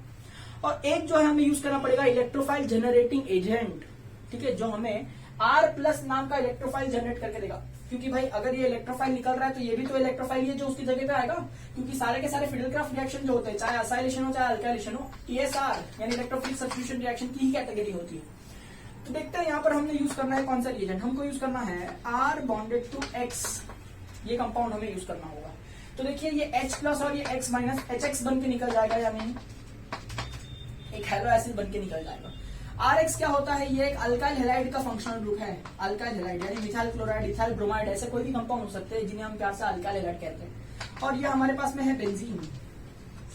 और एक जो है हमें यूज करना पड़ेगा इलेक्ट्रोफाइल जनरेटिंग एजेंट, ठीक है, जो हमें R प्लस नाम का इलेक्ट्रोफाइल जनरेट करके देगा। क्योंकि भाई अगर ये इलेक्ट्रोफाइल निकल रहा है तो ये भी तो इलेक्ट्रोफाइल है जो उसकी जगह पे आएगा, क्योंकि सारे के सारे फिडेलक्राफ्ट रिएक्शन जो होते हैं, चाहे असाइलेशन हो चाहे अल्काइलेशन हो, ESR यानी इलेक्ट्रोफिलिक सब्स्टिट्यूशन रिएक्शन की ही कैटेगरी होती है। तो देखते हैं यहाँ पर हमने यूज करना है कौन सा रिएजेंट, हमको यूज करना है R बॉन्डेड टू X, ये कंपाउंड हमें यूज करना होगा। तो देखिए ये H प्लस और ये X माइनस HX बन के निकल जाएगा, यानी एक हेलो एसिड बन के निकल जाएगा। RX क्या होता है, ये एक अल्काइल हैलाइड का फंक्शनल ग्रुप है। अल्काइल हैलाइड यानी मिथाइल क्लोराइड, इथाइल ब्रोमाइड, ऐसे कोई भी कंपाउंड हो सकते हैं जिन्हें हम प्यार से अल्काइल हैलाइड कहते हैं। और ये हमारे पास में है बेंजीन,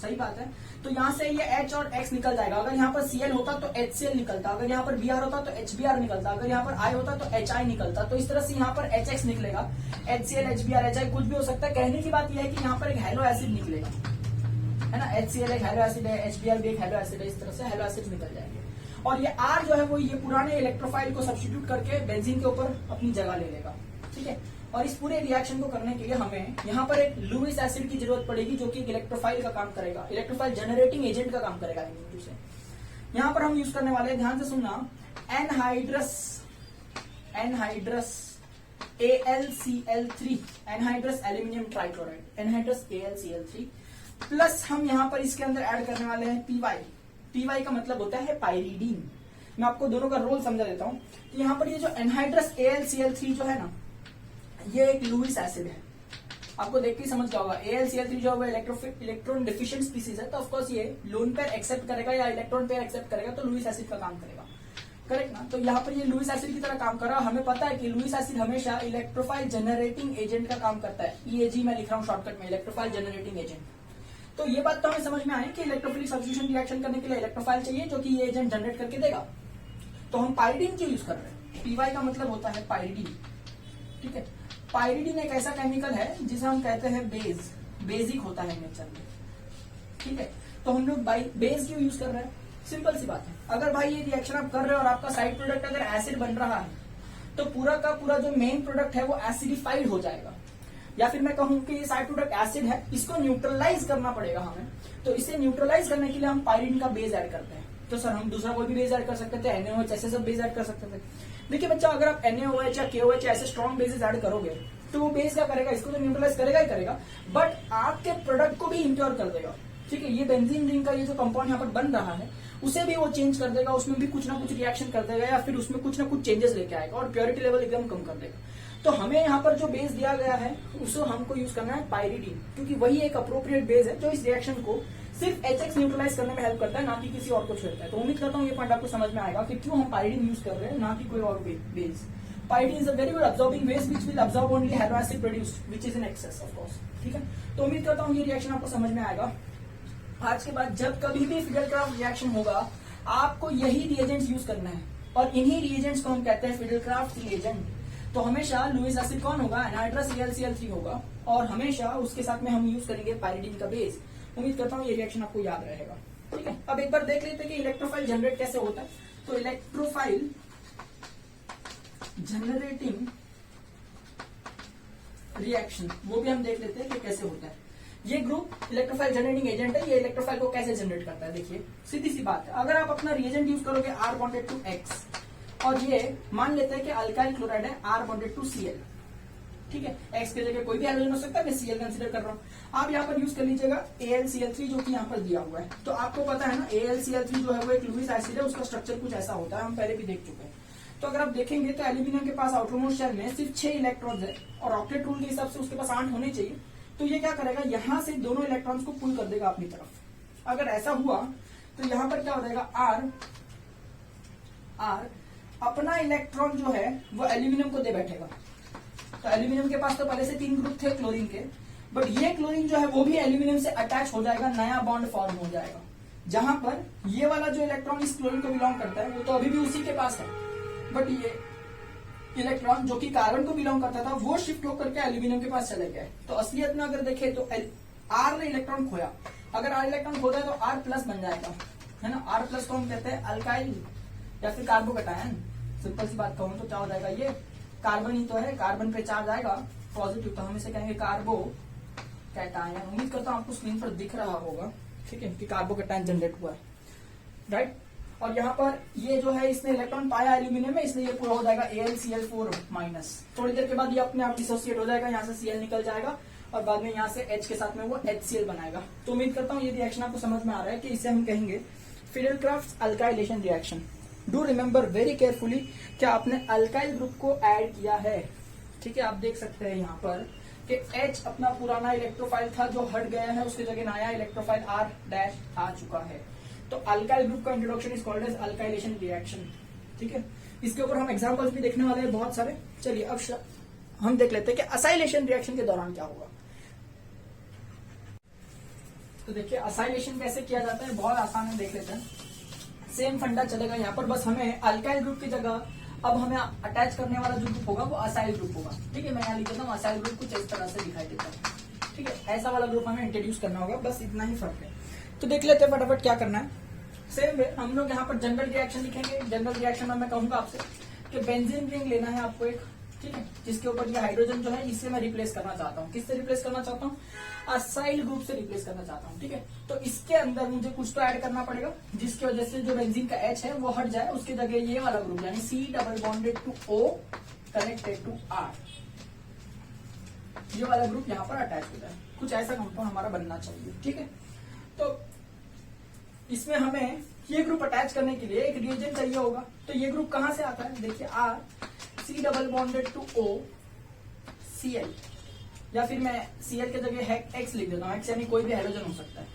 सही बात है। तो यहाँ से ये H और X निकल जाएगा। अगर यहाँ पर Cl होता तो HCl निकलता, अगर यहाँ पर Br होता तो HBr निकलता, अगर यहाँ पर I होता तो HI निकलता। तो इस तरह से यहाँ पर HX निकलेगा, HCl HBr HI कुछ भी हो सकता है। कहने की बात यह है कि यहाँ पर एक हेलो एसिड निकलेगा, है ना, HCl एक हेलो एसिड है, HBr भी एक हेलो एसिड है, इस तरह से हेलो एसिड निकल जाएंगे। और ये R जो है वो ये पुराने इलेक्ट्रोफाइल को सब्स्टिट्यूट करके बेंजीन के ऊपर अपनी जगह ले लेगा, ठीक है। और इस पूरे रिएक्शन को करने के लिए हमें यहाँ पर एक लुईस एसिड की जरूरत पड़ेगी, जो कि इलेक्ट्रोफाइल का काम करेगा, इलेक्ट्रोफाइल जनरेटिंग एजेंट का काम करेगा। यहाँ पर हम यूज करने वाले हैं, ध्यान से सुनना, anhydrous AlCl3, anhydrous aluminium trichloride, anhydrous AlCl3 plus हम यहाँ पर इसके अंदर ऐड करने वाले हैं PY का मतलब होता है पायरीडीन। मैं आपको दोनों का रोल समझा देता हूँ। तो यहाँ पर ये जो एनहाइड्रस AlCl3 जो है ना, ये एक लुईस एसिड है, आपको देख के समझ गया होगा। AlCl3 जो है इलेक्ट्रॉन डिफिशिएंट स्पीसीज है, तो ऑफकोर्स ये लोन पेयर एक्सेप्ट करेगा या इलेक्ट्रॉन पेयर एक्सेप्ट करेगा, तो लुईस एसिड का काम करेगा, करेक्ट ना। तो यहाँ पर ये लुईस एसिड की तरह काम कर रहा है। हमें पता है कि लुईस एसिड हमेशा इलेक्ट्रोफाइल जनरेटिंग एजेंट का काम करता है, EAG मैं लिख रहा हूँ शॉर्टकट में, इलेक्ट्रोफाइल जनरेटिंग एजेंट। तो ये बात तो हमें समझ में आई कि इलेक्ट्रोफिलिक सब्स्टिट्यूशन रिएक्शन करने के लिए इलेक्ट्रोफाइल चाहिए, जो कि ये एजेंट जनरेट करके देगा। तो हम पायरीडीन क्यों यूज कर रहे हैं, PY का मतलब होता है पायरीडीन, ठीक है। पायरीडीन एक ऐसा केमिकल है जिसे हम कहते हैं बेसिक होता है नेचर में, ठीक है। तो हम लोग बेस क्यों यूज कर रहे हैं, सिंपल सी बात है। अगर भाई ये रिएक्शन आप कर रहे हो और आपका साइड प्रोडक्ट अगर एसिड बन रहा है, तो पूरा का पूरा जो मेन प्रोडक्ट है वो एसिडिफाइड हो जाएगा, या फिर मैं कहूं कि ये साइड प्रोडक्ट एसिड है, इसको न्यूट्रलाइज करना पड़ेगा हमें। तो इसे न्यूट्रलाइज करने के लिए हम पायरीडीन का बेस ऐड करते हैं। तो सर हम दूसरा कोई भी बेस ऐड कर सकते थे, NaOH ऐसे सब बेस ऐड कर सकते थे। देखिए बच्चा, अगर आप NaOH या KOH ऐसे स्ट्रॉन्ग बेसेस ऐड करोगे तो वो बेस क्या करेगा, इसको तो न्यूट्रलाइज करेगा ही करेगा, बट आपके प्रोडक्ट को भी इंप्योर कर देगा, ठीक है। ये बेंजीन रिंग का ये जो कंपाउंड यहाँ पर बन रहा है उसे भी वो चेंज कर देगा, उसमें भी कुछ ना कुछ रिएक्शन कर देगा, या फिर उसमें कुछ ना कुछ चेंजेस लेके आएगा और प्योरिटी लेवल एकदम कम कर देगा। तो हमें यहाँ पर जो बेस दिया गया है उसको हमको यूज करना है पायरीडीन, क्योंकि वही एक अप्रोप्रिएट बेस है जो इस रिएक्शन को सिर्फ HX न्यूट्रलाइज करने में हेल्प करता है, ना कि किसी और को छेड़ता है। तो उम्मीद करता हूँ ये पॉइंट आपको समझ में आएगा कि क्यों हम पायरीडीन यूज कर रहे हैं, ना कि कोई और base. Pyridine is a very good absorbing base which will absorb only halo acid produced, which is in excess of course, ठीक है। तो उम्मीद करता हूँ ये रिएक्शन आपको समझ में आएगा। आज के बाद जब कभी भी फिडेलक्राफ्ट रिएक्शन होगा, आपको यही रिएजेंट्स यूज करना है, और इन्हीं रिएजेंट्स को हम कहते हैं फिडेलक्राफ्ट रिएजेंट। तो हमेशा लुईस एसिड कौन होगा, एनहाइड्रस AlCl3 होगा, और हमेशा उसके साथ में हम यूज करेंगे पायरीडीन का बेस। उम्मीद करता हूँ ये रिएक्शन आपको याद रहेगा। ठीक है, अब एक बार देख लेते हैं कि इलेक्ट्रोफाइल जनरेट कैसे होता है। तो इलेक्ट्रोफाइल जनरेटिंग रिएक्शन वो भी हम देख लेते हैं कि कैसे होता है। ये ग्रुप इलेक्ट्रोफाइल जनरेटिंग एजेंट है, ये इलेक्ट्रोफाइल को कैसे जनरेट करता है। देखिए सीधी सी बात है, अगर आप अपना रिएजेंट यूज करोगे R बॉन्डेड टू X और ये मान लेते हैं कि अल्काइल क्लोराइड है R बॉन्डेड टू Cl, ठीक है, X की जगह कोई भी हाइड्रोजन हो सकता है, मैं Cl कंसीडर कर रहा हूं। आप यहाँ पर यूज कर लीजिएगा AlCl3 जो कि यहाँ पर दिया हुआ है। तो आपको पता है ना AlCl3 जो है वो एक लुईस एसिड है, उसका स्ट्रक्चर कुछ ऐसा होता है, हम पहले भी देख चुके हैं। तो अगर आप देखेंगे तो एल्यूमिनियम के पास आउटरमोस्ट शेल में सिर्फ 6 इलेक्ट्रॉन्स है और ऑक्टेट रूल के हिसाब से उसके पास 8 होने चाहिए। तो ये क्या करेगा, यहां से दोनों इलेक्ट्रॉन्स को पुल कर देगा अपनी तरफ। अगर ऐसा हुआ तो यहां पर क्या हो जाएगा, R अपना इलेक्ट्रॉन जो है वो एल्यूमिनियम को दे बैठेगा। तो एल्यूमिनियम के पास तो पहले से 3 ग्रुप थे क्लोरीन के, बट ये क्लोरीन जो है वो भी एल्यूमिनियम से अटैच हो जाएगा, नया बॉन्ड फॉर्म हो जाएगा। जहां पर ये वाला जो इलेक्ट्रॉन इस क्लोरीन को बिलोंग करता है वो तो अभी भी उसी के पास है, बट ये इलेक्ट्रॉन जो कि कार्बन को बिलोंग करता था वो शिफ्ट होकर के एल्यूमिनियम के पास चले गए। तो असलियत में अगर देखें तो R ने इलेक्ट्रॉन खोया, अगर R इलेक्ट्रॉन खोता है तो R प्लस बन जाएगा, है ना। R प्लस को हम कहते हैं अल्काइल या फिर कार्बोकैटायन। सिंपल सी बात कहूं तो क्या हो जाएगा, ये कार्बन ही तो है, कार्बन पे चार्ज आएगा पॉजिटिव, तो हम इसे कहेंगे कार्बोकैटायन। उम्मीद करता हूं आपको स्क्रीन पर दिख रहा होगा, ठीक है, कि कार्बोकैटायन जनरेट हुआ है, राइट। और यहाँ पर ये जो है इसने इलेक्ट्रॉन पाया एल्यूमिनियम में, इसलिए ये पूरा हो जाएगा AlCl4 माइनस। थोड़ी देर के बाद ये अपने आप डिसोसिएट हो जाएगा, यहाँ से Cl निकल जाएगा और बाद में यहाँ से H के साथ में वो HCl बनाएगा। तो उम्मीद करता हूँ ये रिएक्शन आपको समझ में आ रहा है कि इसे हम कहेंगे Friedel Crafts alkylation reaction. Do remember very carefully क्या आपने अल्काइल ग्रुप को ऐड किया है, ठीक है। आप देख सकते हैं यहाँ पर कि H अपना पुराना इलेक्ट्रोफाइल था जो हट गया है, उसकी जगह नया इलेक्ट्रोफाइल R डैश आ चुका है। तो अल्काइल ग्रुप का introduction is called as alkylation reaction, ठीक है। इसके ऊपर हम एग्जांपल्स भी देखने वाले हैं बहुत सारे। चलिए अब हम देख लेते हैं कि असाइलेशन रिएक्शन के दौरान क्या होगा। तो देखिए असाइलेशन कैसे किया जाता है, बहुत आसान है, देख लेते हैं। सेम फंडा चलेगा यहाँ पर, बस हमें अल्काइल ग्रुप की जगह अब हमें अटैच करने वाला जो ग्रुप होगा वो असाइल ग्रुप होगा, ठीक है। मैं यहाँ लिख देता हूँ असाइल ग्रुप कुछ इस तरह से दिखाई देता है, ठीक है। ऐसा वाला ग्रुप हमें इंट्रोड्यूस करना होगा, बस इतना ही फर्क है। तो देख लेते हैं फटाफट क्या करना है। सेम वे हम लोग यहाँ पर जनरल रिएक्शन लिखेंगे। जनरल रिएक्शन में मैं कहूंगा आपसे कि बेंजीन रिंग लेना है आपको एक, ठीक है, जिसके ऊपर ये हाइड्रोजन जो है इसे मैं रिप्लेस करना चाहता हूँ। किससे रिप्लेस करना चाहता हूँ, असाइल ग्रुप से रिप्लेस करना चाहता हूँ, ठीक है। तो इसके अंदर मुझे कुछ तो ऐड करना पड़ेगा जिसकी वजह से जो बेंजीन का H है वो हट जाए, उसकी जगह ये वाला ग्रुप यानी C double bonded to O connected to R, ये वाला ग्रुप यहाँ पर अटैच हो जाए। कुछ ऐसा कंपाउंड हमारा बनना चाहिए, ठीक है। तो इसमें हमें ये ग्रुप अटैच करने के लिए एक रिएजेंट चाहिए होगा। तो ये ग्रुप कहां से आता है, देखिए R C double bonded to O Cl, या फिर मैं Cl के जगह X लिख देता हूँ, X यानी कोई भी हाइड्रोजन हो सकता है।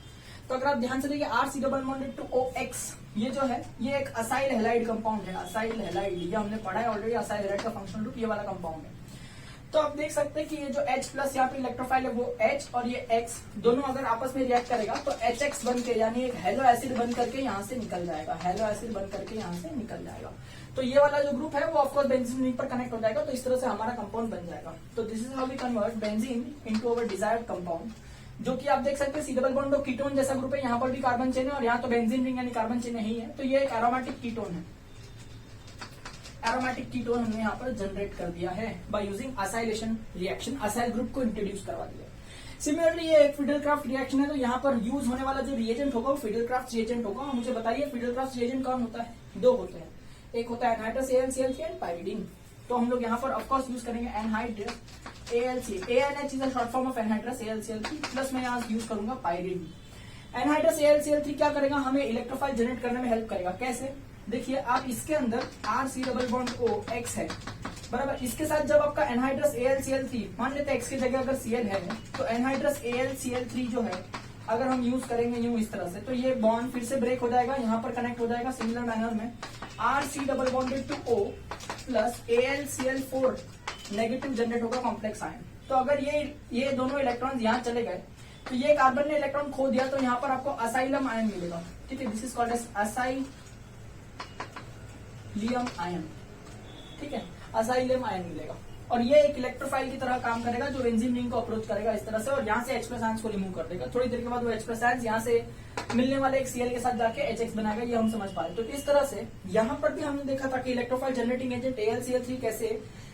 तो अगर आप ध्यान से देखिए R C double bonded to OX, ये जो है ये एक असाइल हैलाइड कंपाउंड है। असाइल हैलाइड ये हमने पढ़ा है ऑलरेडी, असाइल हैलाइड का फंक्शनल ग्रुप ये वाला कंपाउंड है। तो आप देख सकते हैं कि ये जो H प्लस यहाँ पे इलेक्ट्रोफाइल है वो H और ये X दोनों अगर आपस में रिएक्ट करेगा तो HX बन के यानी एक हेलो एसिड बन करके यहाँ से निकल जाएगा, हेलो एसिड बन करके यहाँ से निकल जाएगा। तो ये वाला जो ग्रुप है वो ऑफकोर्स बेंजीन रिंग पर कनेक्ट हो जाएगा। तो इस तरह से हमारा कंपाउंड बन जाएगा। तो this is how we convert benzene into our desired compound, जो कि आप देख सकते हैं सी डबल बॉन्ड और कीटोन जैसा ग्रुप है। यहाँ पर भी कार्बन चेन है और यहाँ तो बेंजीन रिंग यानी कार्बन चेन नहीं है। तो ये एक एरोमेटिक कीटोन है, एरोमेटिक कीटोन हमने यहाँ पर जनरेट कर दिया है by using acylation reaction. Acyl group को इंट्रोड्यूस करवा दिया। सिमिलरली ये एक फिडेलक्राफ्ट रिएक्शन है। तो यहाँ पर यूज होने वाला जो रिएजेंट होगा वो फिडेलक्राफ्ट रिएजेंट होगा। मुझे बताइए फिडेलक्राफ्ट रिएजेंट कौन होता है, दो होते हैं, एक होता है एनहाइड्रस AlCl3 एंड पाइरिडीन। तो हम लोग यहाँ पर ऑफकोर्स यूज करेंगे anhydrous AlCl, ANH is a short form of anhydrous AlCl3 plus मैं यहाँ यूज करूंगा पाइरिडीन। एनहाइड्रस AlCl3 क्या करेगा, हमें इलेक्ट्रोफाइल जनरेट करने में हेल्प करेगा। कैसे, देखिए आप इसके अंदर RC double bond O X है बराबर, इसके साथ जब आपका एनहाइड्रस AlCl3 मान लेते हैं X की जगह अगर Cl है तो एनहाइड्रस AlCl3 जो है अगर हम यूज करेंगे यूं इस तरह से तो ये बॉन्ड फिर से ब्रेक हो जाएगा, यहाँ पर कनेक्ट हो जाएगा सिमिलर मैनर में RC double bonded to O plus AlCl4 negative generate होगा कॉम्प्लेक्स आयन। तो अगर ये दोनों इलेक्ट्रॉन यहाँ चले गए तो ये कार्बन ने इलेक्ट्रॉन खो दिया तो यहाँ पर आपको असाइलम आयन मिलेगा, ठीक है। This is called as acylium ion, ठीक है, असाइलम आयन मिलेगा। और ये एक इलेक्ट्रोफाइल की तरह काम करेगा जो बेंजीन रिंग को अप्रोच करेगा इस तरह से और यहाँ से H प्लस आयंस को रिमूव कर देगा। थोड़ी देर के बाद वो H प्लस आयंस यहाँ से मिलने वाले एक Cl के साथ जाके HX बनाएगा, ये हम समझ पाए। तो इस तरह से यहाँ पर भी हमने देखा था कि इलेक्ट्रोफाइल जनरेटिंग एजेंट AlCl3 कैसे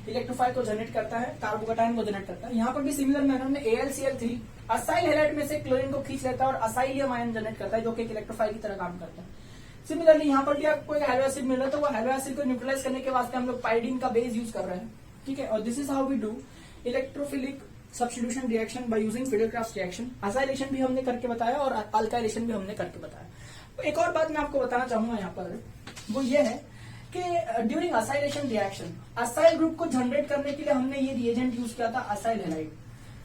इलेक्ट्रोफाइल को जनरेट करता है, कार्बोकैटायन को जनरेट करता है। यहाँ पर भी सिमिलर मैनर में AlCl3 असाइल हैलाइड में से क्लोरीन को खींच लेता है और असाइलियम आयन जनरेट करता है, जो कि एक इलेक्ट्रोफाइल की तरह काम करता है। सिमिलरली यहाँ पर भी आपको एक हैलो एसिड मिल रहा है, तो वो हैलो एसिड को न्यूट्रलाइज करने के वास्ते हम लोग पाइरीडीन का बेस यूज कर रहे हैं, ठीक है। और this is how we do electrophilic substitution reaction by using Friedel Crafts reaction. Acylation भी हमने करके बताया और अल्काइलेशन भी हमने करके बताया। एक और बात मैं आपको बताना चाहूंगा यहाँ पर, वो ये है कि during acylation reaction acyl group को जनरेट करने के लिए हमने ये रिएजेंट यूज किया था acyl halide.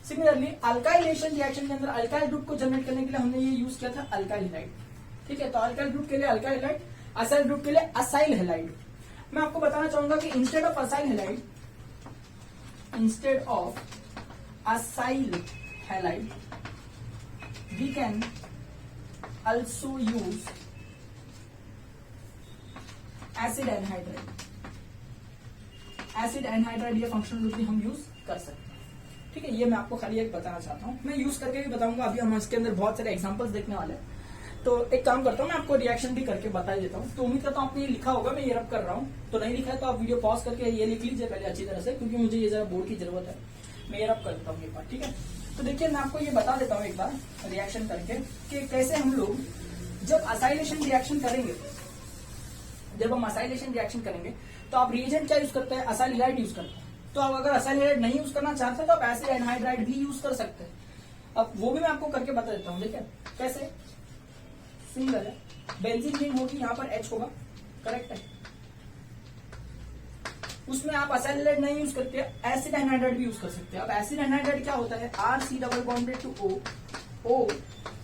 Similarly alkylation reaction के अंदर अल्काइल ग्रुप को जनरेट करने के लिए हमने ये यूज किया था अल्काइल हैलाइड, ठीक है। तो अल्काइल ग्रुप के लिए अल्काइल हैलाइड, असाइल ग्रुप के लिए असाइल हैलाइड। मैं आपको बताना चाहूंगा कि instead of acyl halide, instead of acyl halide we can also use acid anhydride। Acid anhydride ये फंक्शनल ग्रुप भी हम यूज कर सकते हैं, ठीक है। ये मैं आपको खाली एक बताना चाहता हूँ, मैं यूज करके भी बताऊंगा। अभी हम इसके अंदर बहुत सारे एग्जांपल्स देखने वाले हैं, तो एक काम करता हूँ, मैं आपको रिएक्शन भी करके बता देता हूँ। तो उम्मीद करता हूँ आपने ये लिखा होगा, मैं ये रब कर रहा हूँ। तो नहीं लिखा है तो आप वीडियो पॉज करके ये लिख लीजिए पहले अच्छी तरह से, क्योंकि मुझे ये जरा बोर्ड की जरूरत है। मैं ये रब कर देता हूँ एक बार, ठीक है। तो देखिए मैं आपको ये बता देता हूँ एक बार रिएक्शन करके कि कैसे हम लोग जब असाइलेशन रिएक्शन करेंगे, जब हम असाइलेशन रिएक्शन करेंगे तो आप रिएजेंट क्या यूज करते हैं, असाइल हैलाइड यूज करते हैं। तो आप अगर असाइल हैलाइड नहीं यूज करना चाहते तो आप एसिड एनहाइड्राइड भी यूज कर सकते हैं। अब वो भी मैं आपको करके बता देता हूँ, देखिए कैसे। सिंगल है, बेंजीन रिंग होगी, यहाँ पर H होगा, करेक्ट है। उसमें आप असाइल हैलाइड नहीं यूज करके एसिड एनहाइड्राइड भी यूज कर सकते हैं। अब एसिड एनहाइड्राइड क्या होता है, RC double bonded to O, O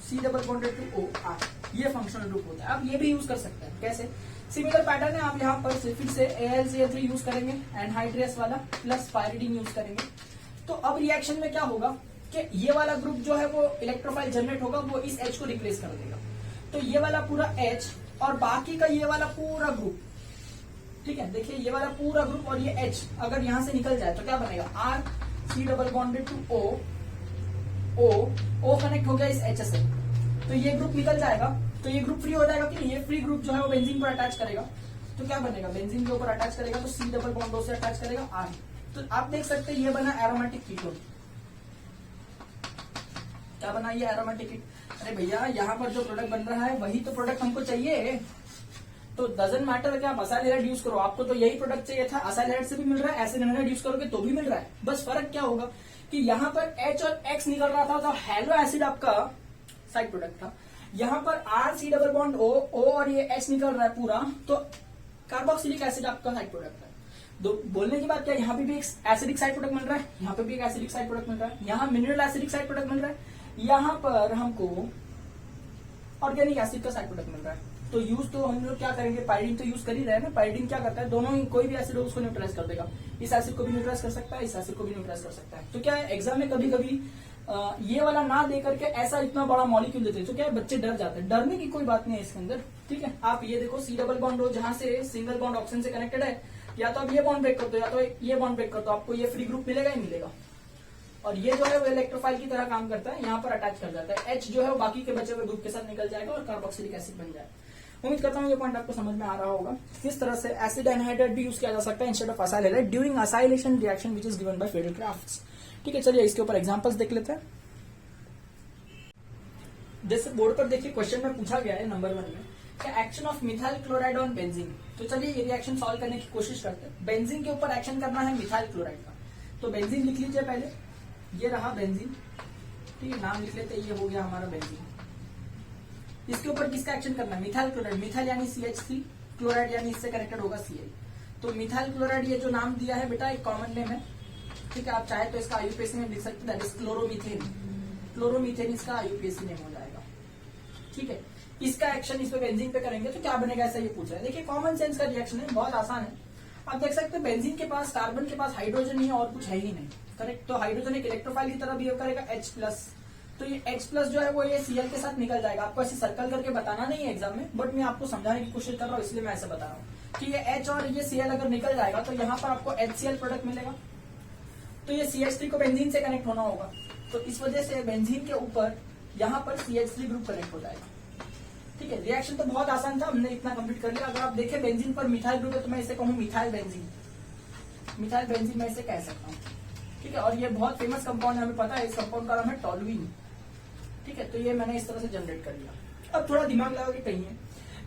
C double bonded to O R, ये फंक्शनल ग्रुप होता है। आप ये भी यूज कर सकते हैं, कैसे। सिमिलर पैटर्न है, आप यहाँ पर फिर से AlCl3 यूज करेंगे एनहाइड्रेस वाला, प्लस पाइरिडीन यूज करेंगे। तो अब रिएक्शन में क्या होगा कि ये वाला ग्रुप जो है वो इलेक्ट्रोफाइल जनरेट होगा, वो इस H को रिप्लेस कर देगा। तो ये वाला पूरा H और बाकी का ये वाला पूरा ग्रुप, ठीक है। देखिए ये वाला पूरा ग्रुप और ये H अगर यहां से निकल जाए तो क्या बनेगा, RC double bonded to O connect हो गया इस H से, तो ये ग्रुप निकल जाएगा। तो ये ग्रुप फ्री हो जाएगा कि नहीं, ये फ्री ग्रुप जो है वो बेंजीन पर अटैच करेगा। तो क्या बनेगा, बेंजीन के ऊपर अटैच करेगा तो C डबल बॉन्ड O से अटैच करेगा R। तो आप देख सकते हैं ये बना एरोमेटिक कीटोन। क्या बना, ये एरोमेटिक कीटोन। अरे भैया यहाँ पर जो प्रोडक्ट बन रहा है वही तो प्रोडक्ट हमको चाहिए। तो डजंट मैटर कि आप असाइल हैलाइड यूज करो, आपको तो यही प्रोडक्ट चाहिए था। असाइल हैलाइड से भी मिल रहा है, एसिड एनहाइड्राइड यूज करोगे तो भी मिल रहा है। बस फर्क क्या होगा कि यहाँ पर H और X निकल रहा था तो हैलो एसिड आपका साइड प्रोडक्ट था। यहाँ पर RC डबल बॉन्ड O और ये H निकल रहा है पूरा, तो कार्बोक्सिलिक एसिड आपका साइड प्रोडक्ट है। बोलने की बात क्या, यहाँ पे भी एक एसिडिक साइड प्रोडक्ट मिल रहा है, यहाँ पे भी एक एसिडिक साइड प्रोडक्ट मिल रहा है, यहाँ मिनरल एसिडिक साइड प्रोडक्ट मिल रहा है, यहाँ पर हमको ऑर्गेनिक एसिड का साइड प्रोडक्ट मिल रहा है। तो यूज तो हम लोग क्या करेंगे, पाइरीडीन तो यूज कर ही रहे हैं ना। पाइरीडीन क्या करता है, दोनों ही कोई भी एसिड हो उसको न्यूट्रलाइज कर देगा। इस एसिड को भी न्यूट्रलाइज कर सकता है, इस एसिड को भी न्यूट्रलाइज कर सकता है। तो क्या है, एग्जाम में कभी कभी ये वाला ना दे करके ऐसा इतना बड़ा मॉलिक्यूल देते हैं, तो क्या है, बच्चे डर जाते हैं। डरने की कोई बात नहीं है इसके अंदर, ठीक है। आप ये देखो C डबल बॉन्ड हो, जहां से सिंगल बॉन्ड ऑक्सीजन से कनेक्टेड है, या तो आप ये बॉन्ड ब्रेक कर दो या तो ये बॉन्ड ब्रेक कर दो, आपको ये फ्री ग्रुप मिलेगा ही मिलेगा। और ये जो है वो इलेक्ट्रोफाइल की तरह काम करता है, यहाँ पर अटैच कर जाता है। H जो है वो बाकी के बचे हुए ग्रुप के साथ निकल जाएगा और कार्बोक्सिलिक एसिड बन जाएगा। उम्मीद करता हूँ ये पॉइंट आपको समझ में आ रहा होगा। किस तरह से एसिड एनहाइड्राइड भी यूज किया जा सकता है instead of acyl halide during acylation reaction which is given by Friedel Crafts. ठीक है, चलिए इसके ऊपर एग्जांपल्स देख लेते हैं। जैसे बोर्ड पर देखिए क्वेश्चन में पूछा गया है नंबर 1 में, action of methyl chloride on benzene. तो चलिए ये रिएक्शन सॉल्व करने की कोशिश करते हैं। बेंजीन के ऊपर एक्शन करना है मिथाइल क्लोराइड का, तो बेंजीन लिख लीजिए पहले। ये रहा बेंजीन, ठीक है, नाम लिख लेते हैं, ये हो गया हमारा बेंजीन। इसके ऊपर किसका एक्शन करना है, मिथाइल क्लोराइड। मिथाइल यानी CH3, क्लोराइड यानी इससे कनेक्टेड होगा Cl। तो मिथाइल क्लोराइड ये जो नाम दिया है बेटा एक कॉमन नेम है, ठीक है। आप चाहे तो इसका IUPAC नेम लिख सकते हैं, दैट इज क्लोरोमीथेन। क्लोरोमीथेन इसका IUPAC नेम हो जाएगा, ठीक है। इसका एक्शन इस पे बेंजीन पे करेंगे तो क्या बनेगा, ऐसा ये पूछ रहा है। देखिए कॉमन सेंस का रिएक्शन है, बहुत आसान है। आप देख सकते हैं बेंजीन के पास, कार्बन के पास हाइड्रोजन ही है और कुछ है ही नहीं, करेक्ट। तो हाइड्रोजन एक इलेक्ट्रोफाइल की तरह बिहेव करेगा H+, तो ये H+ जो है वो ये Cl के साथ निकल जाएगा। आपको ऐसे सर्कल करके बताना नहीं है एग्जाम में, बट मैं आपको समझाने की कोशिश कर रहा हूँ, इसलिए मैं ऐसे बता रहा हूँ कि ये H और ये Cl अगर निकल जाएगा तो यहाँ पर आपको HCl प्रोडक्ट मिलेगा। तो ये CH3 को बेंजीन से कनेक्ट होना होगा, तो इस वजह से बेंजीन के ऊपर यहाँ पर CH3 ग्रुप कनेक्ट हो जाएगा। ठीक है, रिएक्शन तो बहुत आसान था, हमने इतना कंप्लीट कर लिया। अगर आप देखें बेंजीन पर मिथाइल ग्रुप है तो मैं इसे कहूँ मिथाइल बेंजीन, मिथाइल बेंजीन मैं इसे कह सकता हूँ। ठीक है, और ये बहुत फेमस कंपाउंड है, हमें पता है, इस कंपाउंड का नाम है टोलुइन। ठीक है, तो ये मैंने इस तरह से जनरेट कर लिया। अब थोड़ा दिमाग लगाओ कि कहीं है,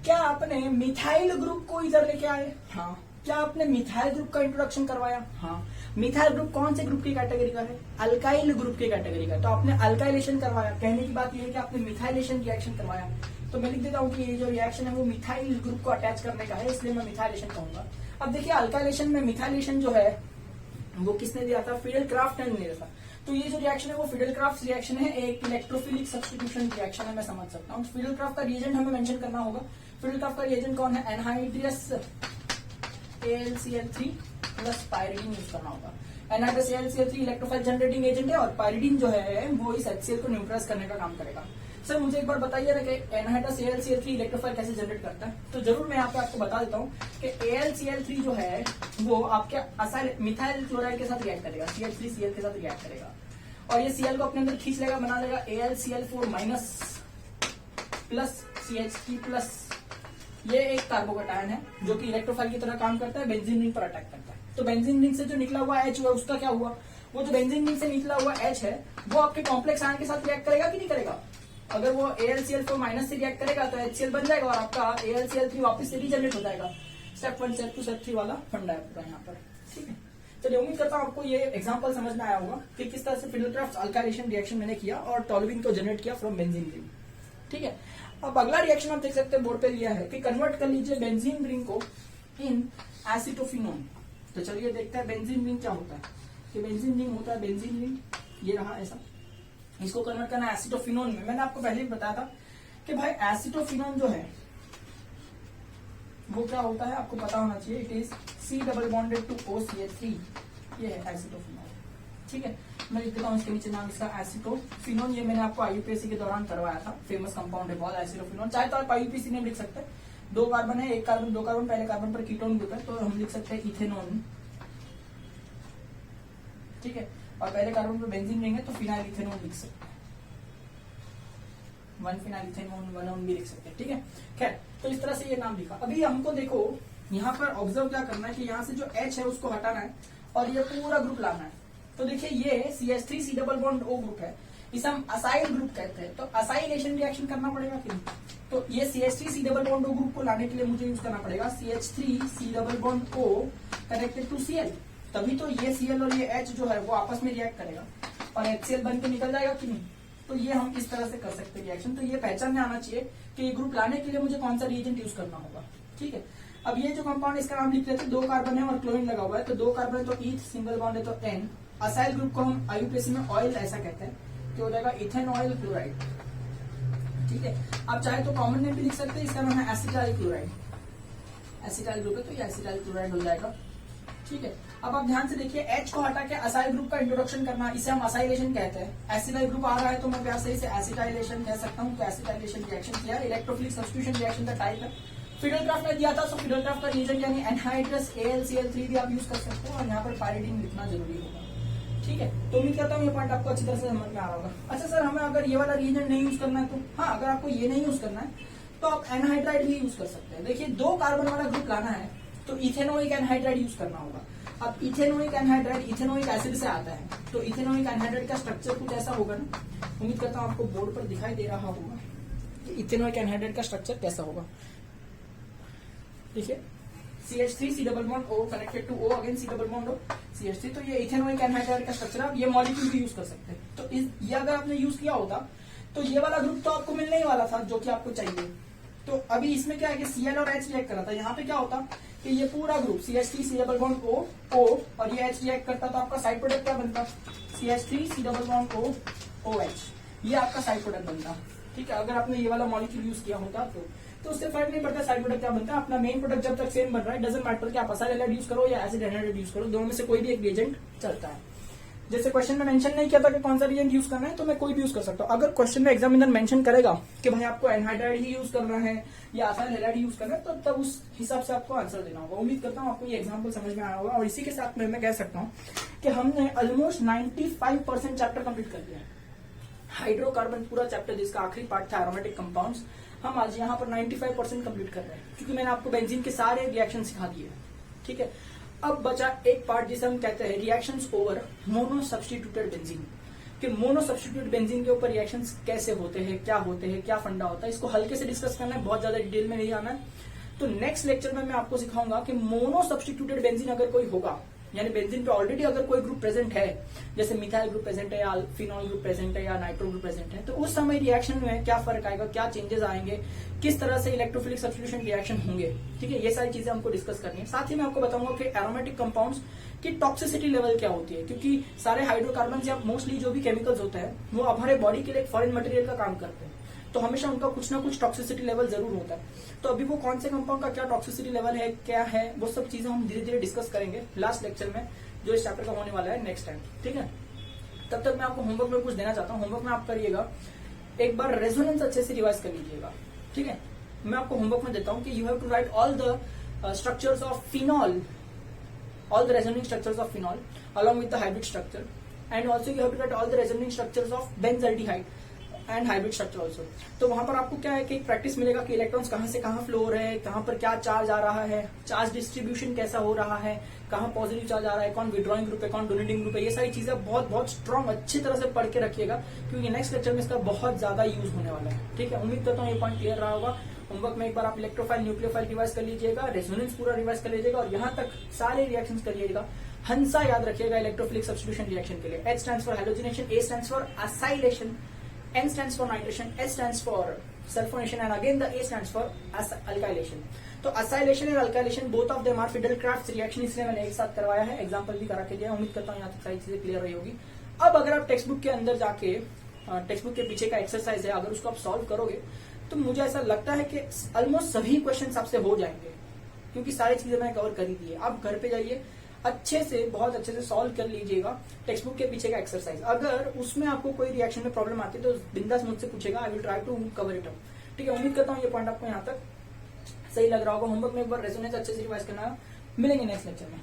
क्या आपने मिथाइल ग्रुप को इधर लेके आए? हाँ। क्या आपने मिथाइल ग्रुप का इंट्रोडक्शन करवाया? हाँ। मिथाइल ग्रुप कौन से ग्रुप की कैटेगरी का है? अल्काइल ग्रुप की कैटेगरी का। तो आपने अल्काइलेशन करवाया। कहने की बात यह है कि आपने मिथाइलेशन रिएक्शन करवाया। तो मैं लिख देता हूँ कि ये जो रिएक्शन है वो मिथाइल ग्रुप को अटैच करने का है, इसलिए मैं मिथाइलेशन कहूंगा। अब देखिए अल्काइलेशन में मिथाइलेशन जो है वो किसने दिया था? फिडेल क्राफ्ट ने दिया था। तो ये जो रिएक्शन है वो फिडेल क्राफ्ट रिएक्शन है, एक इलेक्ट्रोफिलिक सब्स्टिट्यूशन रिएक्शन है, मैं समझ सकता हूँ। फिडेल क्राफ्ट का रिएजेंट हमें मेंशन करना होगा। फिडेल क्राफ्ट का रिएजेंट कौन है? एनहाइड्रियस AlCl3 प्लस पायरिडीन यूज करना होगा। एनहाइड्रियस AlCl3 इलेक्ट्रोफाइल जनरेटिंग एजेंट है और पायरिडीन जो है वो इस HCl को न्यूट्रलाइज करने का काम करेगा। सर मुझे एक बार बताइए ना कि एनहाइड्रियस AlCl3 इलेक्ट्रोफाइल कैसे जनरेट करता है? तो जरूर मैं यहाँ पे आपको बता देता हूँ कि AlCl3 जो है वो आपके असाइल मिथाइल क्लोराइड के साथ रिएक्ट करेगा, CH3Cl के साथ रिएक्ट करेगा और ये Cl को अपने अंदर खींच लेगा, बना लेगा AlCl4 minus plus CH3 plus. ये एक कार्बोकेटायन है जो कि इलेक्ट्रोफाइल की तरह काम करता है, बेंजीन रिंग पर अटैक करता है। तो बेंजीन रिंग से जो निकला हुआ H हुआ उसका क्या हुआ? वो जो बेंजीन रिंग से निकला हुआ H है वो आपके कॉम्प्लेक्स आयन के साथ रिएक्ट करेगा कि नहीं करेगा? अगर वो AlCl4 माइनस से रिएक्ट करेगा तो HCl बन जाएगा और आपका AlCl3 वापस से रीजनरेट हो जाएगा। स्टेप 1 स्टेप 2 स्टेप 3 वाला फंडा है पूरा यहाँ पर। ठीक है, चलिए उम्मीद करता हूँ आपको ये एग्जांपल समझ में आया होगा कि किस तरह से फिडेल क्राफ्ट अल्काइलेशन रिएक्शन मैंने किया और टोलुइन को जनरेट किया फ्रॉम बेंजीन रिंग। ठीक है, अब अगला रिएक्शन आप देख सकते हैं बोर्ड पे लिया है कि कन्वर्ट कर लीजिए बेंजीन रिंग को इन एसिटोफिनोन। तो चलिए देखते हैं बेंजीन रिंग क्या होता है। कि बेंजीन रिंग होता है, बेंजीन रिंग ये रहा ऐसा, इसको कन्वर्ट करना एसिटोफिनोन में। मैंने आपको पहले ही बताया था कि भाई एसिटोफिनोन जो है वो क्या होता है आपको पता होना चाहिए। It is C double bonded to OCH3, ये है एसिटोफिनोन। ठीक है, मैं लिख देता हूँ इसके नीचे नाम इसका एसिटोफिनोन। ये मैंने आपको IUPAC के दौरान करवाया था, फेमस कंपाउंड है बहुत एसिटोफिनोन। चाहे तो आप IUPAC नेम लिख सकते हैं। 2 कार्बन है, 1 कार्बन 2 कार्बन, पहले कार्बन पर कीटोन ग्रुप है तो हम लिख सकते हैं इथेनॉन। ठीक है, और पहले कार्बन पर बेंजीन रिंग है तो फिनाइल इथेनॉन लिख सकते हैं, 1 फिनाइल इथेनॉन 1 भी लिख सकते हैं। ठीक है, खैर तो इस तरह से ये नाम लिखा। अभी हमको देखो यहाँ पर ऑब्जर्व क्या करना है कि यहाँ से जो H है उसको हटाना है और ये पूरा ग्रुप लाना है। तो देखिए ये CH3C double bond O group है, इसे हम असाइल ग्रुप कहते हैं। तो असाइलेशन रिएक्शन करना पड़ेगा कि नहीं? तो ये CH3C double bond O group को लाने के लिए मुझे यूज करना पड़ेगा CH3C double bond O connected to Cl, तभी तो ये Cl और ये H जो है वो आपस में रिएक्ट करेगा और HCl बन के निकल जाएगा कि नहीं? तो ये हम इस तरह से कर सकते हैं रिएक्शन। तो ये पहचान में आना चाहिए कि ये ग्रुप लाने के लिए मुझे कौन सा रिएजेंट यूज करना होगा। ठीक है, अब ये जो कंपाउंड इसका नाम लिख लेते हैं, 2 कार्बन है और क्लोरीन लगा हुआ है, तो 2 कार्बन है तो ईथ, सिंगल बॉन्ड है तो N। असाइल ग्रुप को हम IUPAC में ऑयल ऐसा कहते हैं, तो हो जाएगा इथेनॉइल क्लोराइड। ठीक है, आप चाहे तो कॉमन नेम भी लिख सकते हैं, इसका नाम है एसिटाइल क्लोराइड। एसिटाइल ग्रुप है तो ये एसिटाइल क्लोराइड हो जाएगा। ठीक है, अब आप ध्यान से देखिए H को हटा के असाइल ग्रुप का इंट्रोडक्शन करना, इसे हम असाइलेशन कहते हैं। एसिटाइल ग्रुप आ रहा है तो मैं प्यार से इसे एसिटाइलेशन कह सकता हूँ। तो एसिटाइलेशन रिएक्शन किया, इलेक्ट्रोफिलिक सब्स्टिट्यूशन रिएक्शन का टाइप है। फिडेल क्राफ्ट ने दिया था, सो फिडेल क्राफ्ट का रिएजेंट यानी एनहाइड्रस AlCl3 भी आप यूज कर सकते हो और यहाँ पर पायरिडीन लिखना जरूरी होगा। ठीक है, तो उम्मीद करता हूँ ये पॉइंट आपको अच्छी तरह से समझ में आ रहा होगा। अच्छा सर हमें अगर ये वाला रिएजेंट नहीं यूज करना है तो? हाँ, अगर आपको ये नहीं यूज करना है तो आप एनहाइड्राइड भी यूज कर सकते हैं। देखिए 2 कार्बन वाला ग्रुप लाना है तो इथेनोइक एनहाइड्राइड यूज करना होगा। अब इथेनोइक एनहाइड्राइड इथेनोइक एसिड से आता है, तो इथेनोइक एनहाइड्राइड का स्ट्रक्चर कुछ ऐसा होगा ना, उम्मीद करता हूँ आपको बोर्ड पर दिखाई दे रहा होगा कि इथेनोइक एनहाइड्राइड का स्ट्रक्चर कैसा होगा। देखिए CH3C double bond O connected to O again C double bond O CH3, तो ये इथेनोइक एनहाइड्राइड का स्ट्रक्चर आप ये मॉलिक्यूल भी यूज कर सकते हैं। तो ये अगर आपने यूज किया होता तो ये वाला ग्रुप तो आपको मिलने ही वाला था जो कि आपको चाहिए। तो अभी इसमें क्या है कि Cl और H रिएक्ट करा था, यहाँ पे क्या होता कि ये पूरा group CH3C double bond O और ये H रिएक्ट करता तो आपका साइड प्रोडक्ट क्या बनता? CH3C double bond O OH, ये आपका साइड प्रोडक्ट बनता। ठीक है, अगर आपने ये वाला मॉलिक्यूल यूज किया होता तो उससे फर्क नहीं पड़ता साइड प्रोडक्ट क्या बनता है, अपना मेन प्रोडक्ट जब तक सेम बन रहा है डजंट मैटर कि आप असाइल हैलाइड यूज करो या एसिड हैलाइड यूज करो, दोनों में से कोई भी एक रिएजेंट चलता है। जैसे क्वेश्चन में मेंशन नहीं किया था कि कौन सा रिएजेंट यूज करना है, तो मैं कोई भी यूज कर सकता हूँ। अगर क्वेश्चन में एग्जामिनर मेंशन करेगा कि भाई आपको एनहाइड्राइड ही यूज करना है या असाइल हैलाइड यूज करना है, तो तब उस हिसाब से आपको आंसर देना होगा। उम्मीद करता हूँ आपको ये एग्जाम्पल समझ में आया होगा और इसी के साथ मैं कह सकता हूँ कि हमने ऑलमोस्ट 95% चैप्टर कंप्लीट कर दिया है। हाइड्रोकार्बन पूरा चैप्टर जिसका आखिरी पार्ट था एरोमेटिक कंपाउंड्स, हम आज यहाँ पर 95% कंप्लीट कर रहे हैं, क्योंकि मैंने आपको बेंजीन के सारे रिएक्शन सिखा दिए। ठीक है, अब बचा एक पार्ट जिसे हम कहते हैं reactions over mono substituted benzene, कि मोनो सब्स्टिट्यूट बेंजीन के ऊपर रिएक्शंस कैसे होते हैं, क्या फंडा होता है, इसको हल्के से डिस्कस करना है, बहुत ज्यादा डिटेल में नहीं आना है। तो नेक्स्ट लेक्चर में मैं आपको सिखाऊंगा कि मोनो सब्स्टिट्यूटेड बेंजीन अगर कोई होगा, यानी बेंजीन पे ऑलरेडी अगर कोई ग्रुप प्रेजेंट है, जैसे मिथाइल ग्रुप प्रेजेंट है या फिनॉल ग्रुप प्रेजेंट है या नाइट्रो ग्रुप प्रेजेंट है, तो उस समय रिएक्शन में क्या फर्क आएगा, क्या चेंजेस आएंगे, किस तरह से इलेक्ट्रोफिलिक सब्स्टिट्यूशन रिएक्शन होंगे। ठीक है, ये सारी चीजें हमको डिस्कस करनी है। साथ ही मैं आपको बताऊंगा कि एरोमेटिक कंपाउंड्स की टॉक्सिसिटी लेवल क्या होती है, क्योंकि सारे हाइड्रोकार्बन या मोस्टली जो भी केमिकल्स होते हैं वो हमारे बॉडी के लिए एक फॉरेन मटेरियल का काम करते हैं, तो हमेशा उनका कुछ ना कुछ टॉक्सिसिटी लेवल जरूर होता है। तो अभी वो कौन से कंपाउंड का क्या टॉक्सिसिटी लेवल है, क्या है, वो सब चीजें हम धीरे धीरे डिस्कस करेंगे लास्ट लेक्चर में, जो इस चैप्टर का होने वाला है नेक्स्ट टाइम। ठीक है, तब तक मैं आपको होमवर्क में कुछ देना चाहता हूँ। होमवर्क में आप करिएगा, एक बार रेजोनेंस अच्छे से रिवाइज कर लीजिएगा। ठीक है, मैं आपको होमवर्क में देता हूँ कि you have to write all the structures of phenol, all the resonating structures of phenol along with the hybrid structure, and also you have to get all the resonating structures of benzaldehyde and hybrid structure also। तो वहां पर आपको क्या है कि प्रैक्टिस मिलेगा कि इलेक्ट्रॉन्स कहां से कहां फ्लो हो रहे हैं, कहां पर क्या चार्ज आ रहा है, चार्ज डिस्ट्रीब्यूशन कैसा हो रहा है, कहां पॉजिटिव चार्ज आ रहा है, कौन विड्रॉइंग ग्रुप है, कौन डोनेटिंग ग्रुप है, ये सारी चीजें बहुत स्ट्रांग अच्छी तरह से पढ़ के रखिएगा, क्योंकि नेक्स्ट लेक्चर में इसका बहुत ज्यादा यूज होने वाला है। ठीक है, उम्मीद करता हूँ ये पॉइंट क्लियर रहा होगा। होमवर्क में एक बार आप इलेक्ट्रोफाइल न्यूक्लियोफाइल रिवाइज कर लीजिएगा, रेजोनेंस पूरा रिवाइज कर लीजिएगा, और यहाँ तक सारे रिएक्शंस करिएगा। हंसा याद रखिएगा इलेक्ट्रोफिलिक सब्स्टिट्यूशन रिएक्शन के लिए। H stands for halogenation, A stands for acylation, N stands for nitration, S stands for sulphonation, and again the A stands for alkylation. तो असाइलेशन और alkylation both of them are Friedel Crafts reaction, इसलिए मैंने एक साथ करवाया है, एग्जाम्पल भी करा के दिया। उम्मीद करता हूँ यहाँ तक सारी चीजें क्लियर रही होगी। अब अगर आप टेक्स्ट बुक के अंदर जाके, टेक्स्ट बुक के पीछे का एक्सरसाइज है, अगर उसको आप सॉल्व करोगे तो मुझे ऐसा लगता है कि ऑलमोस्ट सभी क्वेश्चन आपसे हो जाएंगे, क्योंकि सारी चीजें मैंने कवर कर ही दी है। आप घर पे जाइए, अच्छे से, बहुत अच्छे से सॉल्व कर लीजिएगा टेक्स्ट बुक के पीछे का एक्सरसाइज। अगर उसमें आपको कोई रिएक्शन में प्रॉब्लम आती है तो बिंदास मुझसे पूछेगा, I will try to cover it up. ठीक है, उम्मीद करता हूँ ये पॉइंट आपको यहाँ तक सही लग रहा होगा। होमवर्क में एक बार रेजोनेंस अच्छे से रिवाइज करना। मिलेंगे नेक्स्ट लेक्चर में।